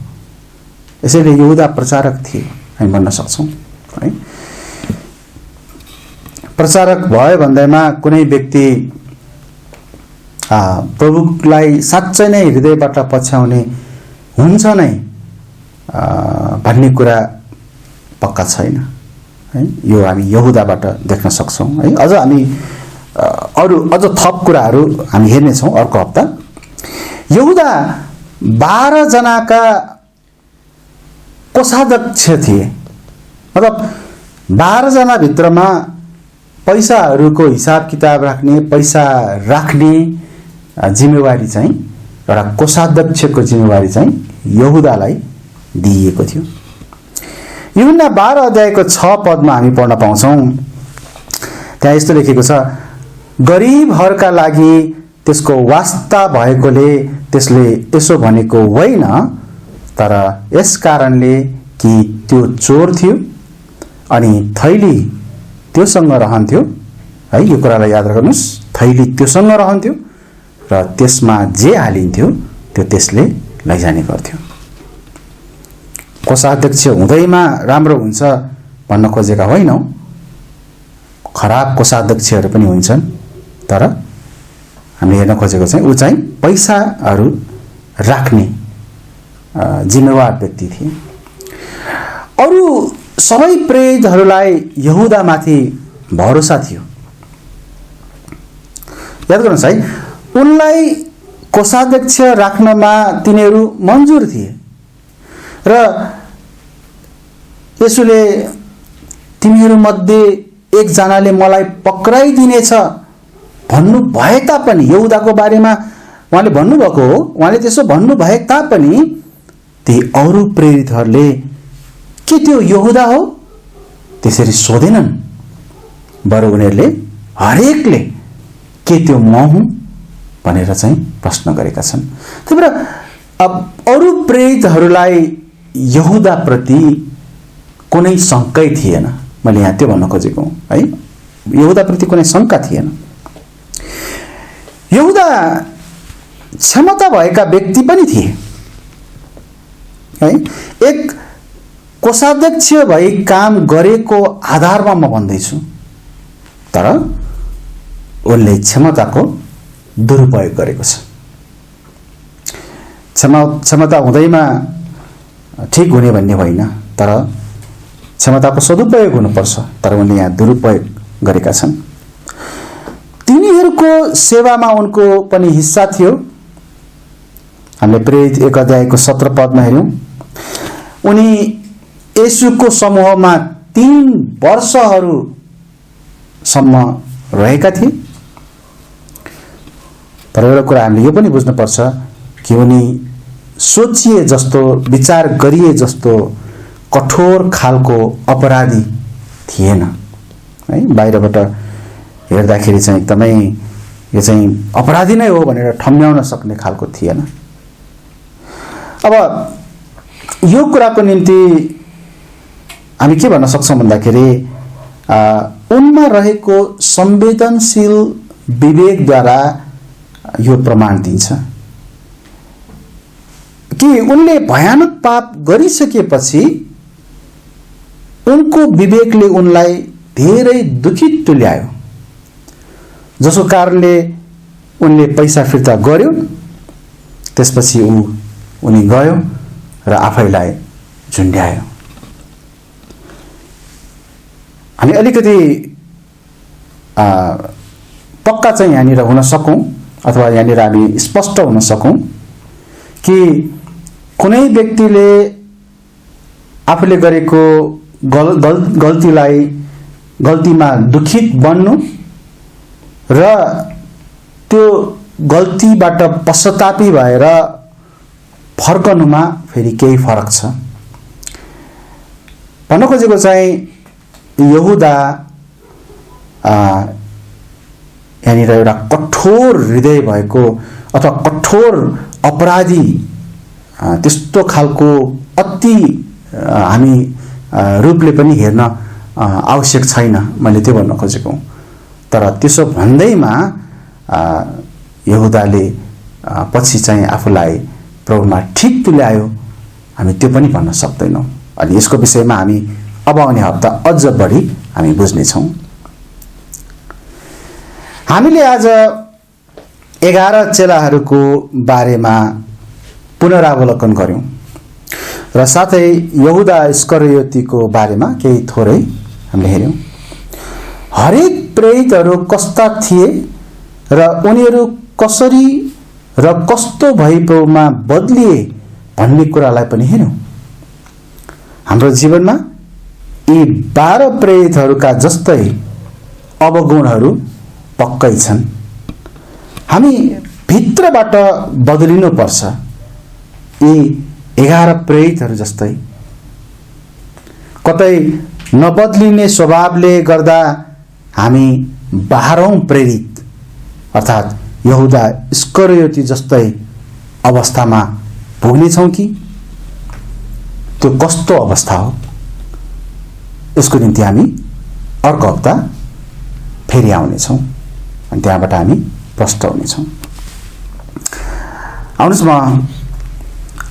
यसैले यहुदा प्रचारक थिए, हामी भन्न सक्छौं है। प्रचारक भयो भन्दैमा कुनै व्यक्ति प्रभुलाई साँच्चै नै हृदयबाट पछ्याउने हुन्छ नै भन्ने कुरा पक्का छैन है। यो हामी यहुदाबाट देख्न सक्छौं है। अझ हामी अझ थप कुराहरू हामी हेर्नेछौँ अर्को हप्ता। यहुदा 12 जनाका कोषाध्यक्ष थिए। मतलब 12 जना भित्रमा पैसाहरूको हिसाब किताब राख्ने, पैसा राख्ने जिम्मेवारी चाहिँ एउटा कोषाध्यक्षको जिम्मेवारी चाहिँ यहुदालाई दिइएको थियो। यूहन्ना 12 अध्यायको 6 पदमा हामी पढ्न पाउँछौं। त्यहाँ यस्तो लेखेको छ, गरिबहरूका लागि त्यसको वास्ता भएकोले त्यसले यसो भनेको होइन, तर यस कारणले कि त्यो चोर थियो अनि थैली त्योसँग रहन्थ्यो है। यो कुरालाई याद राख्नुस्, थैली त्योसँग रहन्थ्यो र त्यसमा जे हालिन्थ्यो त्यो त्यसले लैजाने गर्थ्यो। कोषाध्यक्ष हुँदैमा राम्रो हुन्छ भन्न खोजेका होइनौ। खराब कोषाध्यक्षहरू पनि हुन्छन्, तर हामीले हेर्न खोजेको चाहिँ ऊ चाहिँ पैसाहरू राख्ने जिम्मेवार व्यक्ति थिए। अरू सबै प्रेरितहरूलाई यहुदामाथि भरोसा थियो। याद गर्नुहोस् है, उनलाई कोषाध्यक्ष राख्नमा तिनीहरू मन्जुर थिए र यसुले तिमीहरू मध्ये एकजनाले मलाई पक्राइदिनेछ भन्नु भए तापनि, यहुदाको बारेमा उहाँले भन्नुभएको हो। उहाँले त्यसो भन्नुभए तापनि ती अरू प्रेरितहरूले के त्यो यहुदा हो त्यसरी सोधेनन्, बरु उनीहरूले हरेकले के त्यो म हुँ भनेर चाहिँ प्रश्न गरेका छन्। त्यही भएर अब अरू प्रेरितहरूलाई यहुदा प्रति कुनै शङ्कै थिएन। मैले यहाँ त्यो भन्न खोजेको हुँ है, यहुदा प्रति कुनै शङ्का थिएन। यहुदा क्षमता भएका व्यक्ति पनि थिए है। एक कोषाध्यक्ष भई काम गरेको आधारमा म भन्दैछु, तर उनले क्षमताको दुरुपयोग गरेको छ। क्षमता हुँदैमा ठिक हुने भन्ने होइन, तर क्षमताको सदुपयोग हुनुपर्छ, तर उनले यहाँ दुरुपयोग गरेका छन्। तिनीहरूको सेवामा उनको पनि हिस्सा थियो। हामीले प्रेरित 1 अध्यायको 17 पदमा हेर्यौं, उनी येशूको समूहमा 3 वर्षहरूसम्म रहेका थिए। तर एउटा कुरा हामीले यो पनि बुझ्नुपर्छ कि उनी सोचिए जस्तो, विचार गरिए जस्तो कठोर खालको अपराधी थिएन है। बाहिरबाट हेर्दाखेरि चाहिँ एकदमै यो चाहिँ अपराधी नै हो भनेर ठम्ब्याउन सक्ने खालको थिएन। अब यो कुराको निम्ति हामी के भन्न सक्छौँ भन्दाखेरि उनमा रहेको संवेदनशील विवेकद्वारा यो प्रमाण दिन्छ कि उनले भयानक पाप गरिसकेपछि उनको विवेकले उनलाई धेरै दुखित तुल्यायो, जसको कारणले उनले पैसा फिर्ता गर्यो। त्यसपछि उनी गयो र आफैलाई झुन्ड्यायो। हामी अलिकति पक्का चाहिँ यहाँनिर हुन सकौँ, अथवा यहाँनिर हामी स्पष्ट हुन सकौँ कि कुनै व्यक्तिले आफूले गरेको गल्तीमा दुखित बन्नु र त्यो गल्तीबाट पश्चातापी भएर फर्कनुमा फेरि केही फरक छ। भन्न खोजेको चाहिँ यहुदा यहाँनिर एउटा कठोर हृदय भएको अथवा कठोर अपराधी त्यस्तो खालको अति हामी रूपले पनि हेर्न आवश्यक छैन, मैले त्यो भन्न खोजेको। तर त्यसो भन्दैमा यहुदाले पछि चाहिँ आफूलाई प्रभुमा ठिक तुल्यायो, हामी त्यो पनि भन्न सक्दैनौँ। अनि यसको विषयमा हामी अब आउने हप्ता अझ बढी हामी बुझ्नेछौँ। हामीले आज 11 चेलाहरूको बारेमा पुनरावलोकन गर्यौं र साथै यहुदा इस्करियोतीको बारेमा केही थोरै हामीले हेर्यौं। हरेक प्रेरितहरू कस्ता थिए र उनीहरू कसरी र कस्तो भई प्रभुमा बदलिए भन्ने कुरालाई पनि हेर्यौं। हाम्रो जीवनमा यी 12 प्रेरितहरूका जस्तै अवगुणहरू पक्कै छन्। हामी भित्रबाट बदलिनुपर्छ यी 11 प्रेरितहरू जस्तै। कतै नबदलिने स्वभावले गर्दा हामी 12औं प्रेरित अर्थात् यहुदा इस्करियोती जस्तै अवस्थामा पुग्नेछौँ कि? त्यो कस्तो अवस्था हो यसको निम्ति हामी अर्को हप्ता फेरि आउनेछौँ अनि त्यहाँबाट हामी प्रष्ट हुनेछौँ। आउनुहोस् म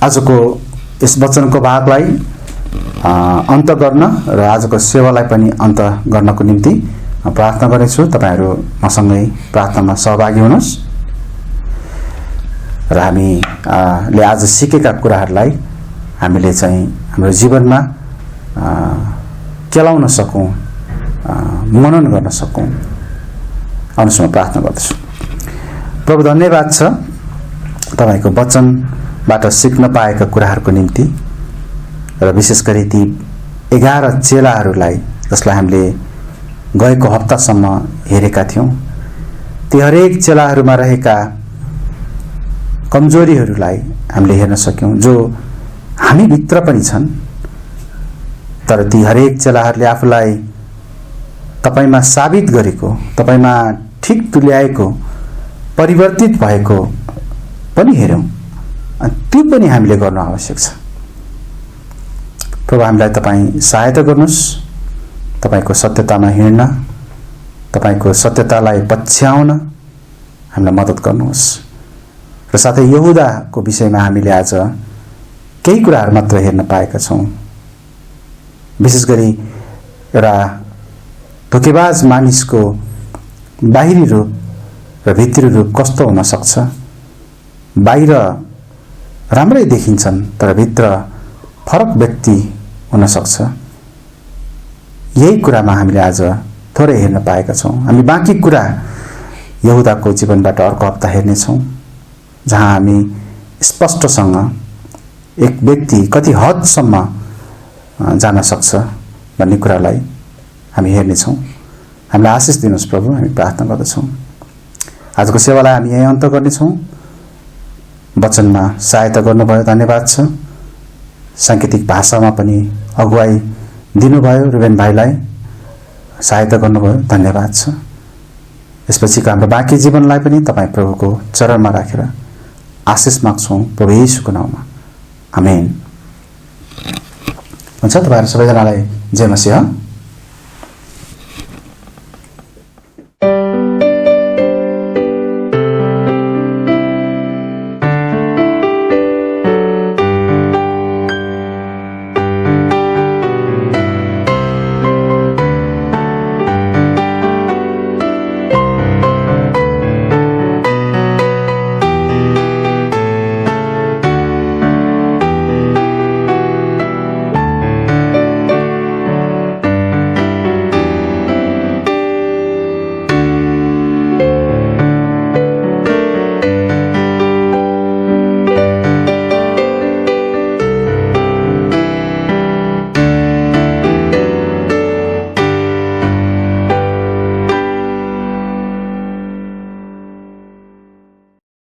आजको यस वचनको भागलाई अन्त गर्न र आजको सेवालाई पनि अन्त गर्नको निम्ति प्रार्थना गर्नेछु। तपाईहरू मसँगै प्रार्थनामा सहभागी हुनुहोस् र हामीले आज सिकेका कुराहरूलाई हामीले चाहिँ हाम्रो जीवनमा केलाउन सकौँ, मनन गर्न सकौँ। आउनुहोस् म प्रार्थना गर्दछु। प्रभु धन्यवाद छ तपाईको वचनबाट सिक्न पाएका कुराहरूको निम्ति र विशेष गरी ती 11 चेलाहरूलाई जसलाई हामीले गएको हप्तासम्म हेरेका थियौँ। ती हरेक चेलाहरूमा रहेका कमजोरीहरूलाई हामीले हेर्न सक्यौं जो हामी भित्र पनि छन्, तर ती हरेक चेलाहरूले आफूलाई तपाईमा साबित गरेको, तपाईमा ठिक तुल्याएको, परिवर्तित भएको पनि हेर्यौं। त्यो पनि हामीले गर्न आवश्यक छ। प्रभु, हामीलाई तपाईँ सहायता गर्नुहोस्, तपाईको सत्यतामा हिँड्न, तपाईको सत्यतालाई पछ्याउन हामीलाई मद्दत गर्नुहोस्। र साथै यहूदाको विषयमा हामीले आज केही कुराहरू मात्र हेर्न पाएका छौं। विशेष गरी एउटा धोकेबाज मानिसको बाहिरी रूप र भित्री रूप कस्तो हुन सक्छ। बाहिर राम्रै देखिन्छन् तर भित्र फरक व्यक्ति हुन सक्छ। यही कुरामा हामीले आज थोरै हेर्न पाएका छौं। हामी बाँकी कुरा यहूदाको जीवनबाट अर्को हप्ता हेर्नेछौं, जहाँ हामी स्पष्टसँग एक व्यक्ति कति हदसम्म जान सक्छ भन्ने कुरालाई हामी हेर्नेछौं। हामीलाई आशिष दिनुहोस् प्रभु, हामी प्रार्थना गर्दछौं। आजको सेवालाई हामी यही अन्त गर्नेछौं। वचनमा सहायता गर्नुभयो, धन्यवाद छ। सांकेतिक भाषामा पनि अगुवाई दिनुभयो, रुबेन भाइलाई सहायता गर्नुभयो, धन्यवाद छ। यसपछिको हाम्रो बाँकी जीवनलाई पनि तपाईँ प्रभुको चरणमा राखेर आशिष माग्छौं प्रभु येशूको नाममा, आमेन। हुन्छ। तपाईहरु सबैजनालाई जय मसीह।